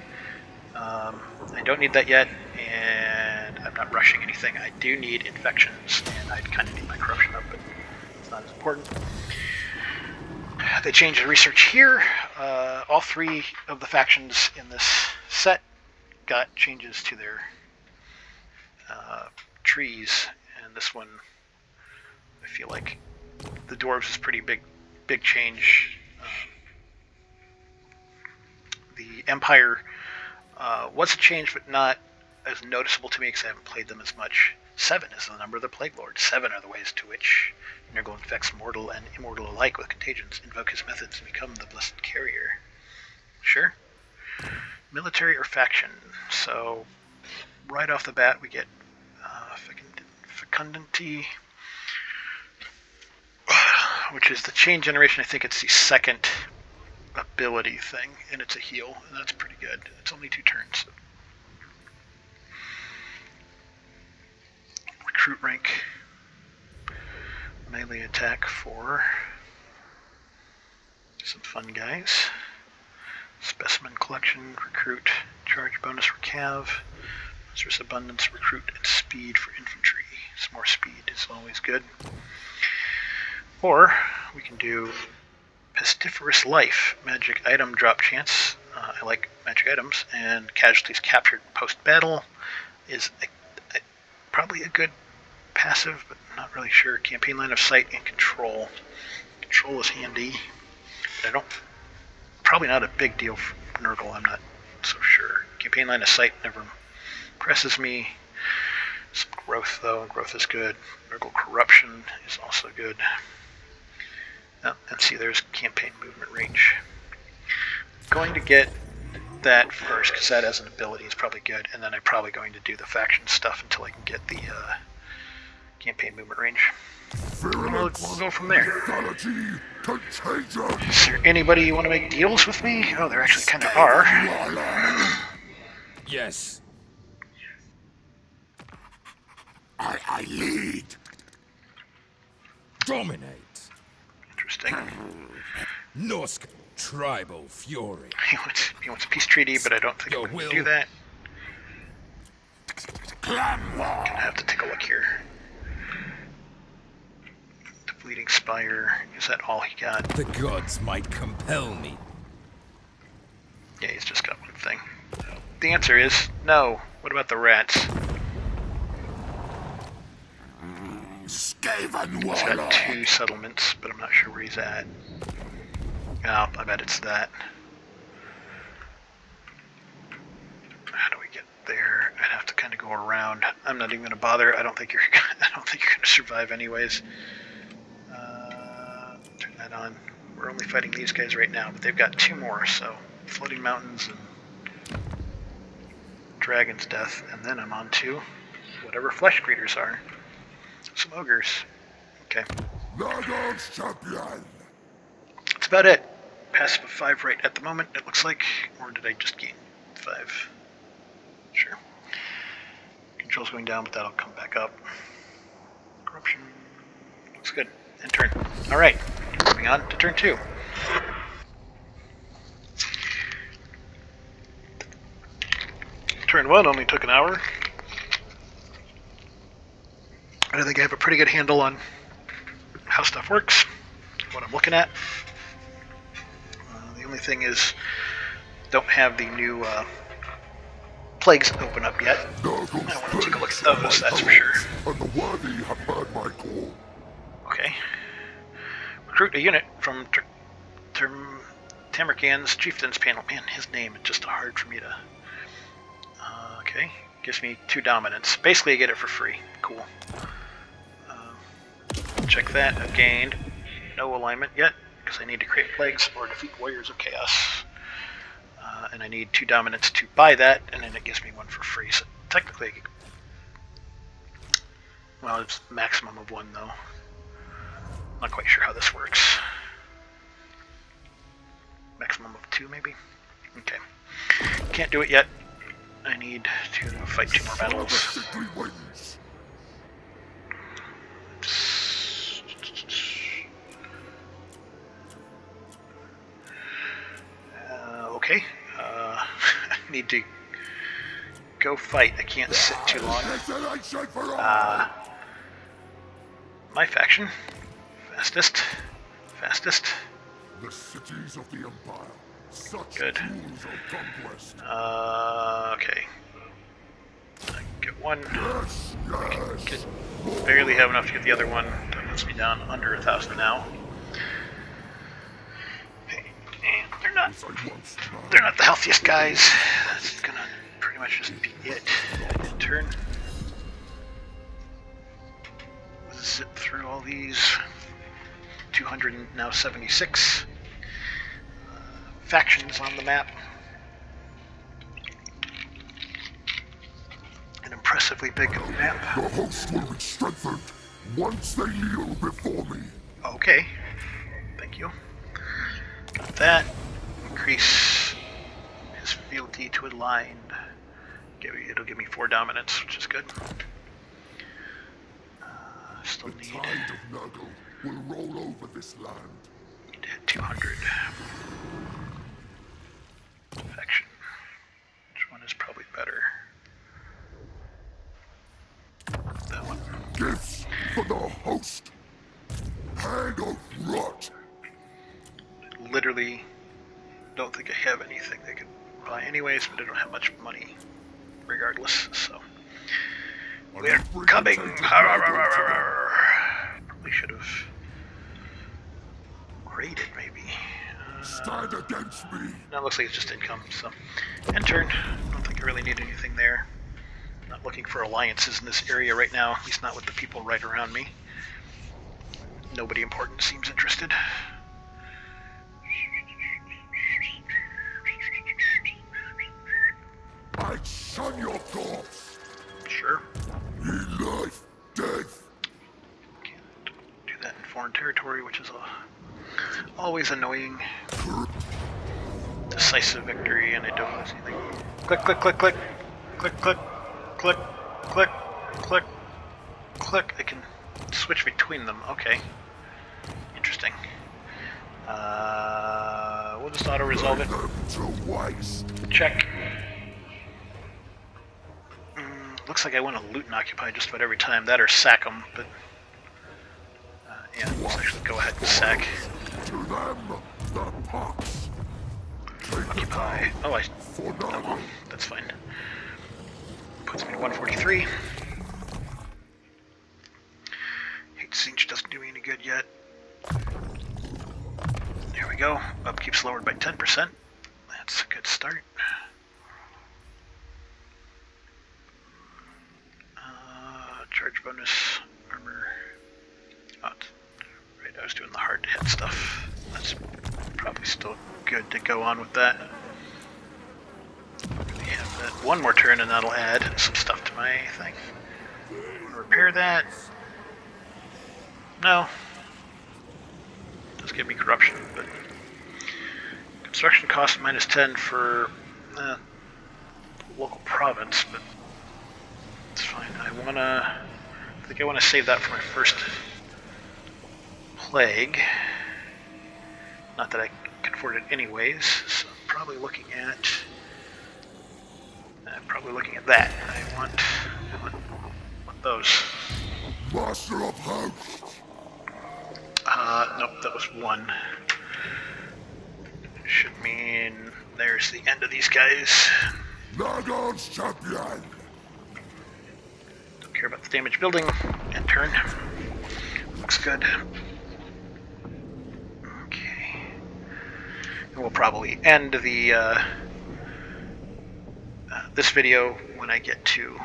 I don't need that yet, and I'm not rushing anything. I do need infections, and I kind of need my corruption up, but it's not as important. They changed the research here. All 3 of the factions in this set got changes to their trees, and this one, I feel like the dwarves is pretty big change. The Empire was a change, but not as noticeable to me because I haven't played them as much. 7 is the number of the Plague Lord. 7 are the ways to which Nurgle infects mortal and immortal alike with contagions. Invoke his methods and become the blessed carrier. Sure. Military or faction. So, right off the bat, we get Fecundity, which is the chain generation. I think it's the second ability thing, and it's a heal, and that's pretty good. It's only 2 turns. Recruit rank. Melee attack for some fun guys. Specimen collection, recruit, charge bonus for cav, resource abundance, recruit, and speed for infantry. Some more speed is always good. Or we can do Pestiferous Life, magic item drop chance. I like magic items, and casualties captured post-battle is probably a good passive, but not really sure. Campaign line of sight and control. Control is handy, but I don't. Probably not a big deal for Nurgle. I'm not so sure. Campaign line of sight never impresses me. Some growth though. Growth is good. Nurgle corruption is also good. Oh, and see, there's campaign movement range. Going to get that first because that as an ability is probably good, and then I'm probably going to do the faction stuff until I can get the campaign movement range. We'll go from there. Is there anybody you want to make deals with me? Oh, there actually kind of are. Yes. I lead. Dominate. Interesting. Norsk tribal fury. He wants a peace treaty, but I don't think I'm going to do that. Gonna have to take a look here. Depleting Spire. Is that all he got? The gods might compel me. Yeah, he's just got one thing. The answer is no. What about the rats? Skaven He's got 2 settlements, but I'm not sure where he's at. Oh, I bet it's that. How do we get there? I'd have to kind of go around. I'm not even going to bother. I don't think you're going to survive anyways. Turn that on. We're only fighting these guys right now, but they've got 2 more. So floating mountains and dragon's death, and then I'm on to whatever flesh greeters are. Some ogres. Okay. Nurgle's champion. That's about it. Passive of 5 right at the moment, it looks like. Or did I just gain 5? Sure. Control's going down, but that'll come back up. Corruption. Looks good. End turn. Alright. Moving on to turn 2. Turn 1 only took an hour. I think I have a pretty good handle on how stuff works, what I'm looking at. The only thing is, don't have the new plagues open up yet. I want to take a look at those, that's for sure. And the worthy have heard my call. Okay. Recruit a unit from Tamurkhan's Chieftains panel. Man, his name is just hard for me to... okay. Gives me 2 dominance. Basically, I get it for free. Cool. Check that. I've gained no alignment yet, because I need to create plagues or defeat warriors of chaos. And I need 2 dominance to buy that, and then it gives me 1 for free. So technically, well, it's maximum of 1 though. Not quite sure how this works. Maximum of 2 maybe? Okay. Can't do it yet. I need to fight 2 more battles. Okay. I need to go fight. I can't sit too long. My faction. Fastest. Fastest. The cities of the Empire. Such Good. tools of conquest. Okay. I get one. Yes, yes. Could barely have enough to get the other one. That puts me down under 1,000 now. Okay, and they're not the healthiest guys. That's gonna pretty much just be it. In turn. Zip through all these. 200 and now 76 factions on the map. An impressively big map. The host will be strengthened once they kneel before me. Okay. Thank you. Got that. Increase his fealty to aligned. It'll give me 4 dominance, which is good. Still The need tide of Nurgle will roll over this land. 200. Faction. Which one is probably better? That one. Gifts for the host. Hang of rot. Literally don't think I have anything they could buy anyways, but I don't have much money regardless, so we're coming. Probably should have raided maybe. Stand against me. No, it looks like it's just income, so end turn. Don't think I really need anything there. Not looking for alliances in this area right now, at least not with the people right around me. Nobody important seems interested. I shun your corpse. Sure. Ye life, death. Can't do that in foreign territory, which is always annoying. Decisive victory, and I don't lose anything. Click, click, click, click. Click, click, click, click, click, click. I can switch between them. Okay. Interesting. We'll just auto-resolve it. To waste. Check. Looks like I want to loot and occupy just about every time. That or sack them, but... yeah, let's actually go ahead and sack. To them, the pox. Occupy. Oh, well, that's fine. Puts me to 143. Hate Siege doesn't do me any good yet. There we go. Upkeep's lowered by 10%. That's a good start. Charge bonus, armor. Oh, right, I was doing the hard to hit stuff. That's probably still good to go on with that. We have that one more turn and that'll add some stuff to my thing. Repair that. No. Does give me corruption, but construction cost minus 10 for local province, but it's fine. I think I want to save that for my first plague. Not that I can afford it anyways, so I'm probably looking at that. I want those. Master of hosts. Nope, that was one. Should mean there's the end of these guys. Nurgle's champion. Don't care about the damage building. End turn. Looks good. Okay. And we'll probably end the this video when I get to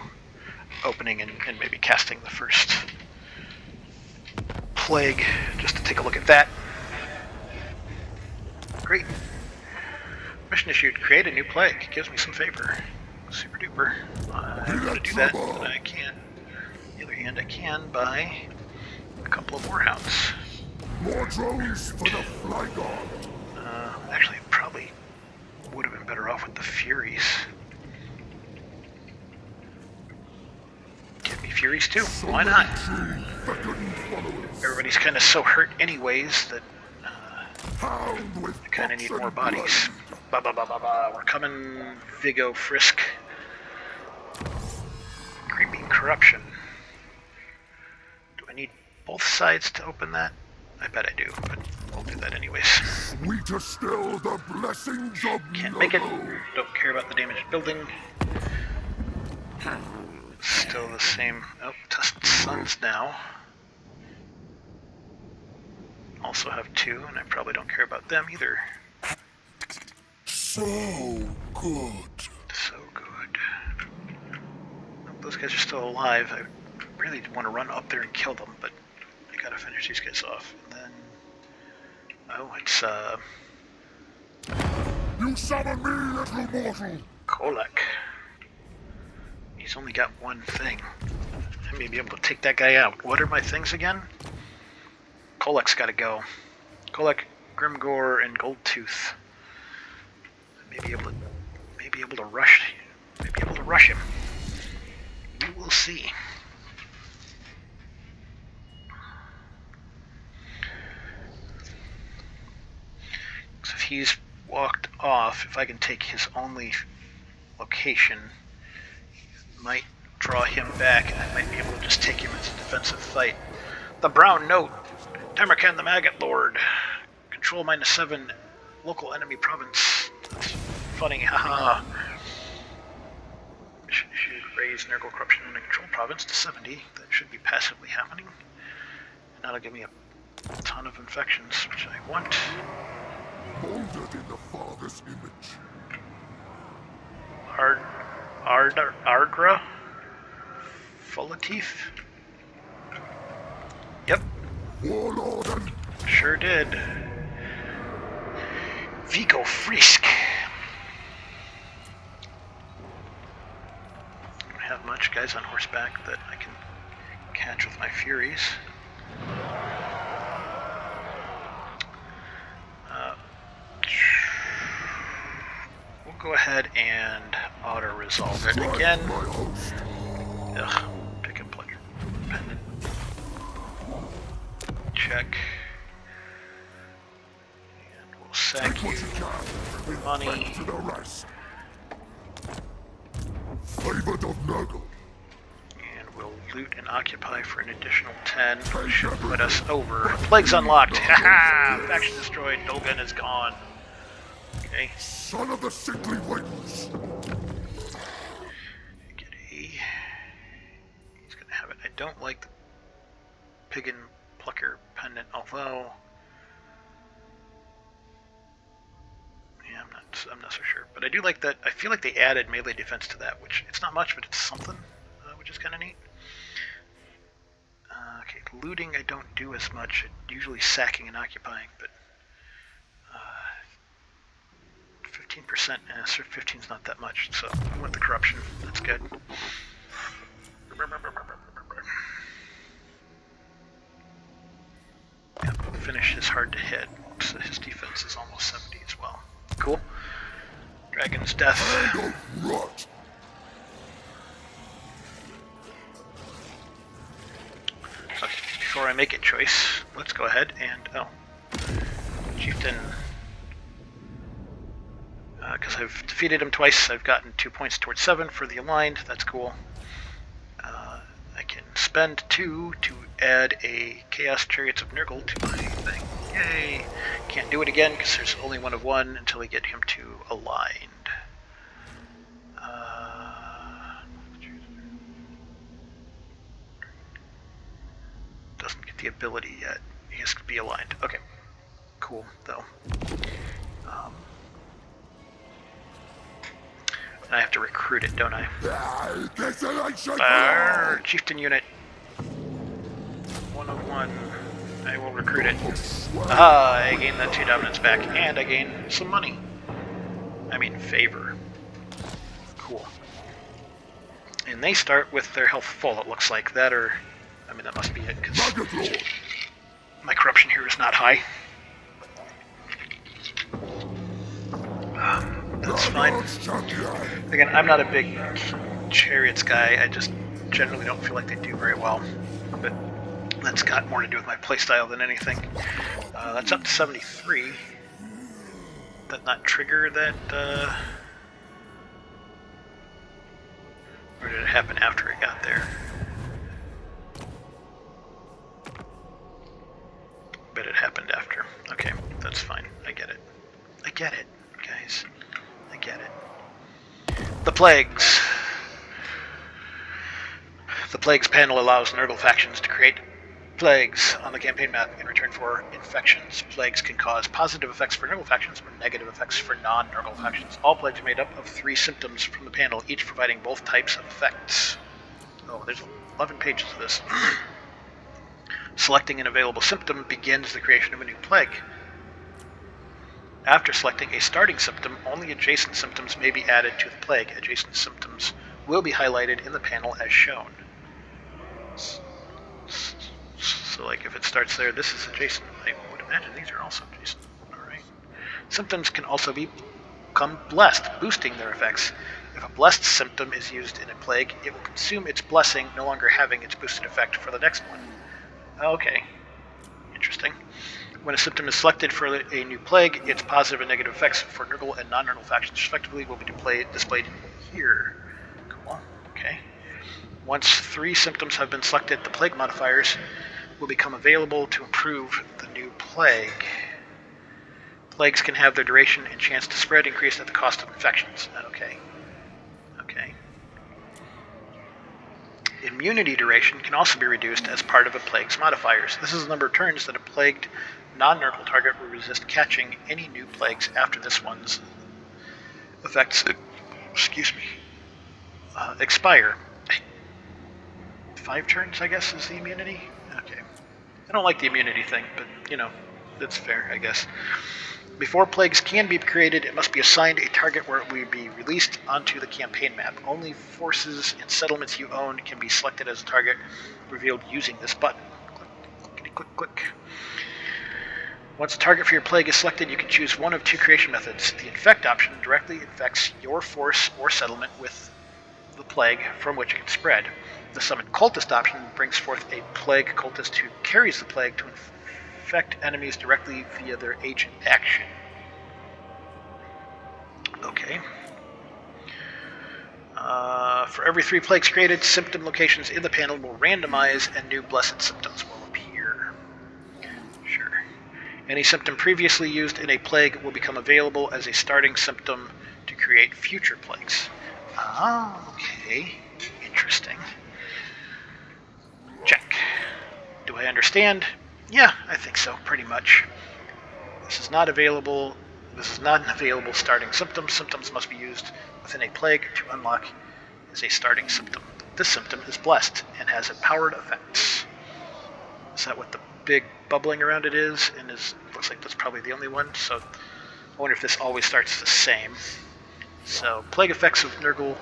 opening and maybe casting the first plague, just to take a look at that. Great. Mission issued, create a new plague. Gives me some favor. Super duper. I'm going to do that, but I can't. On the other hand, I can buy a couple of warhounds. More drones for the fly god. Actually, probably would have been better off with the Furies. Give me Furies too. Why not? Everybody's kind of so hurt anyways that I kind of need more bodies. Ba ba ba ba ba. We're coming, Vigo Frisk. Creeping corruption. Do I need both sides to open that? I bet I do, but I'll do that anyways. Sweeter still the blessings of Can't make it. Nurgle. Don't care about the damaged building. still the same. Oh, test suns now. Also have 2, and I probably don't care about them either. So good. So good. Oh, those guys are still alive. I really want to run up there and kill them, but I gotta finish these guys off. And then... Oh, it's, You summon me, little mortal. Kolek. He's only got one thing. I may be able to take that guy out. What are my things again? Kolek's gotta go. Kolek, Grimgore, and Goldtooth. May be able to rush him. We will see. So if he's walked off, if I can take his only location, might draw him back, and I might be able to just take him as a defensive fight. The Brown Note. Tamurkhan the Maggot Lord. Control -7. Local enemy province. That's funny, haha. Should raise Nurgle corruption in a control province to 70. That should be passively happening. And that'll give me a ton of infections, which I want. Molded in the Father's image. Ardra? Fulatif? Yep. Warlord and Sure did. Vigo Frisk. Don't have much guys on horseback that I can catch with my Furies. We'll go ahead and auto-resolve it again. Ugh, pick a player. Pendant. Check. And we'll sack you for money. to the rest. Favored of Nurgle. And we'll loot and occupy for an additional 10. Which should put us over. Plague's unlocked. Haha! Faction destroyed. Dolgan is gone. Okay. Son of the sickly wings. Get a... He's gonna have it. I don't like the Piggin Plucker pendant, although... Yeah, I'm not so sure. But I do like that. I feel like they added melee defense to that, which it's not much, but it's something, which is kind of neat. Okay, looting I don't do as much. Usually sacking and occupying, but 15%, 15's not that much, so I want the corruption. That's good. Yep, finish is hard to hit, so his defense is almost 70 as well. Cool. Dragon's Death. Hand of rot. So before I make a choice, let's go ahead and, Chieftain, because I've defeated him twice, I've gotten 2 points towards 7 for the aligned, that's cool. I can spend 2 to add a Chaos Chariots of Nurgle to my thing. Yay! Can't do it again because there's only one of one until I get him to aligned. Doesn't get the ability yet. He has to be aligned. Okay. Cool, though. And I have to recruit it, don't I? Chieftain unit. 1 of 1. I will recruit it. Ah, I gain that 2 dominance back, and I gain some money. I mean, favor. Cool. And they start with their health full, it looks like. That or... I mean, that must be it, because my corruption here is not high. That's fine. Again, I'm not a big chariots guy. I just generally don't feel like they do very well. But that's got more to do with my playstyle than anything. That's up to 73. Did that not trigger that? Or did it happen after it got there? But it happened after. Okay, that's fine. I get it. I get it, guys. I get it. The plagues. The Plagues panel allows Nurgle factions to create plagues on the campaign map in return for infections. Plagues can cause positive effects for Nurgle factions or negative effects for non-Nurgle factions. All plagues are made up of 3 symptoms from the panel, each providing both types of effects. Oh, there's 11 pages of this. Selecting an available symptom begins the creation of a new plague. After selecting a starting symptom, only adjacent symptoms may be added to the plague. Adjacent symptoms will be highlighted in the panel as shown. So, like, if it starts there, this is adjacent. I would imagine these are also adjacent. Alright. Symptoms can also become blessed, boosting their effects. If a blessed symptom is used in a plague, it will consume its blessing, no longer having its boosted effect for the next one. Okay. Interesting. When a symptom is selected for a new plague, its positive and negative effects for Nurgle and non-Nurgle factions respectively will be displayed here. Cool. Okay. Once 3 symptoms have been selected, the plague modifiers will become available to improve the new plague. Plagues can have their duration and chance to spread increased at the cost of infections. Okay. Okay. Immunity duration can also be reduced as part of a plague's modifiers. This is the number of turns that a plagued non-Nurgle target will resist catching any new plagues after this one's effects expire. 5 turns, I guess, is the immunity? Okay. I don't like the immunity thing, but, you know, that's fair, I guess. Before plagues can be created, it must be assigned a target where it will be released onto the campaign map. Only forces and settlements you own can be selected as a target revealed using this button. Click, click, click. Once a target for your plague is selected, you can choose one of 2 creation methods. The infect option directly infects your force or settlement with the plague from which it can spread. The summon cultist option brings forth a plague cultist who carries the plague to infect enemies directly via their agent action. Okay. For every 3 plagues created, symptom locations in the panel will randomize and new blessed symptoms will appear. Sure. Any symptom previously used in a plague will become available as a starting symptom to create future plagues. Ah, okay. Interesting. Check. Do I understand? Yeah, I think so, pretty much. This is not available. This is not an available starting symptom. Symptoms must be used within a plague to unlock as a starting symptom. This symptom is blessed and has empowered effects. Is that what the big bubbling around it is? And looks like that's probably the only one. So I wonder if this always starts the same. So plague effects of Nurgle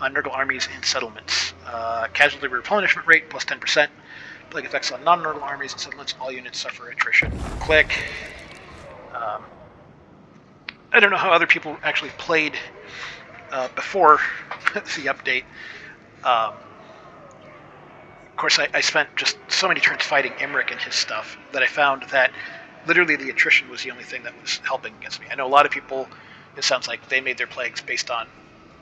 on Nurgle armies and settlements. Casualty replenishment rate plus 10%. Plague effects on non-Nurgle armies and settlements. All units suffer attrition. Click. I don't know how other people actually played before the update. Of course, I spent just so many turns fighting Imric and his stuff that I found that literally the attrition was the only thing that was helping against me. I know a lot of people, it sounds like they made their plagues based on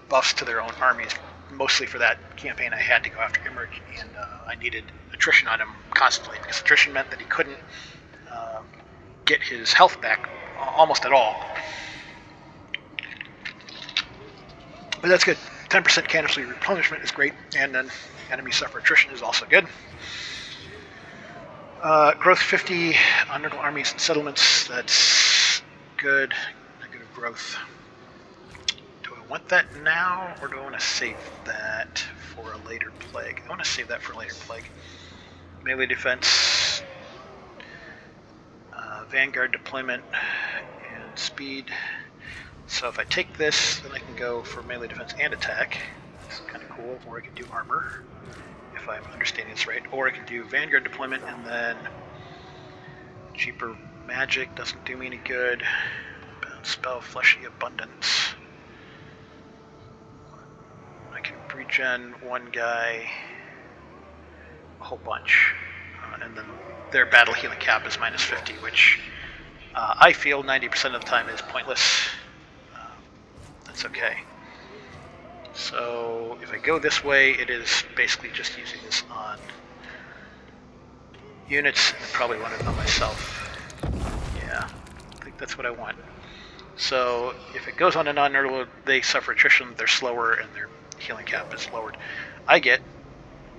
buffs to their own armies. Mostly for that campaign I had to go after Imric, and I needed attrition on him constantly, because attrition meant that he couldn't get his health back almost at all. But that's good. 10% casualty replenishment is great, and then enemy suffer attrition is also good. Growth 50 on Nurgle armies and settlements, that's good. Negative growth. Do I want that now, or do I want to save that for a later plague? I want to save that for a later plague. Melee defense, vanguard deployment, and speed. So if I take this, then I can go for melee defense and attack. It's kind of cool. Or I can do armor, if I'm understanding this right. Or I can do vanguard deployment and then cheaper magic doesn't do me any good. Bound spell, fleshy abundance. I can regen one guy a whole bunch, and then their battle healing cap is minus 50, which I feel 90% of the time is pointless. That's okay. So if I go this way, it is basically just using this on units. I probably want it on myself. Yeah, I think that's what I want. So if it goes on a non-Nurgle, they suffer attrition, they're slower, and their healing cap is lowered. I get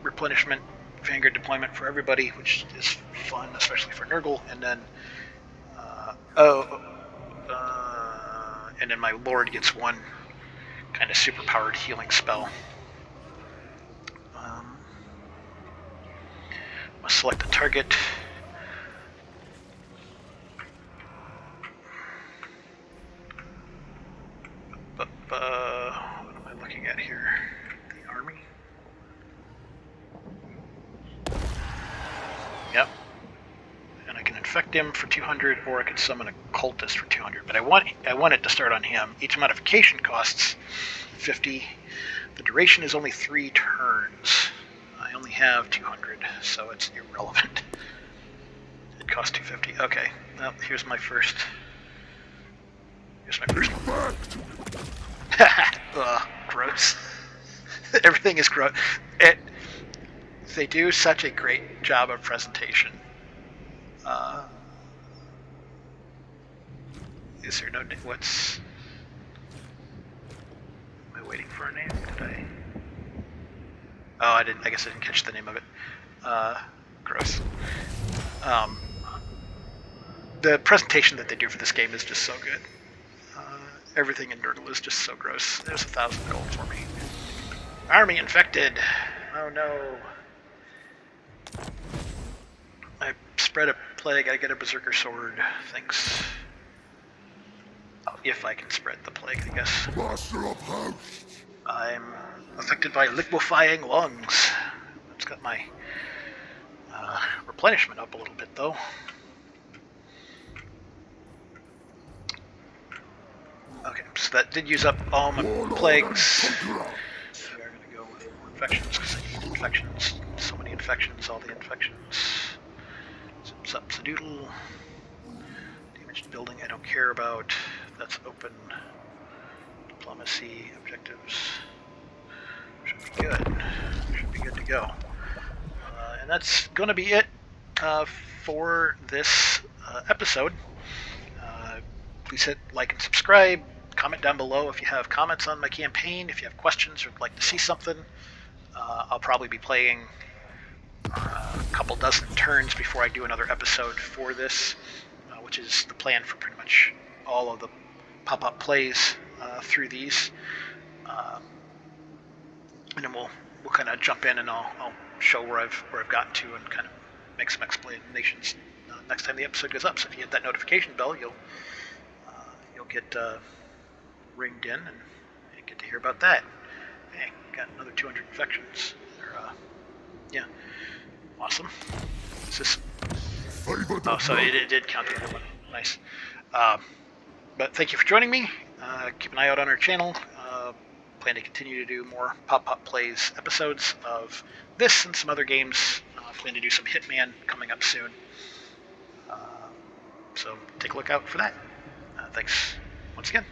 replenishment, Vanguard deployment for everybody, which is fun, especially for Nurgle, and then and then my Lord gets one kind of super powered healing spell. I'll select a target. What am I looking at here? The army? Yep. And I can infect him for 200, or I could summon a cultist for 200. But I want it to start on him. Each modification costs 50. The duration is only 3 turns. I only have 200, so it's irrelevant. It costs 250. Okay. Well, here's my first. Here's my first one. Ugh, gross. Everything is gross. They do such a great job of presentation. Is there no name? What's... Am I waiting for a name? Did I... Oh, I didn't. I guess I didn't catch the name of it. Gross. The presentation that they do for this game is just so good. Everything in Nurgle is just so gross. There's 1,000 gold for me. Army infected. Oh no. I spread a plague. I get a berserker sword. Thanks. Oh, if I can spread the plague, I guess. Master of hosts. I'm affected by liquefying lungs. It's got my replenishment up a little bit though. Okay, so that did use up all my plagues. We are going to go with more infections because I need infections. So many infections, all the infections. Zips up Sadoodle. Damaged building I don't care about. That's open. Diplomacy, objectives. Should be good. Should be good to go. And that's going to be it for this episode. Please hit like and subscribe. Comment down below if you have comments on my campaign. If you have questions or would like to see something. I'll probably be playing a couple dozen turns before I do another episode for this, which is the plan for pretty much all of the pop-up plays through these. And then we'll kind of jump in and I'll show where I've gotten to and kind of make some explanations next time the episode goes up. So if you hit that notification bell, you'll get ringed in and get to hear about that. Hey, got another 200 infections. Yeah, awesome. Is this? Oh, so it did count the other one. Nice. But thank you for joining me. Keep an eye out on our channel. Plan to continue to do more pop-up plays episodes of this and some other games. Plan to do some Hitman coming up soon. So take a look out for that. Thanks once again.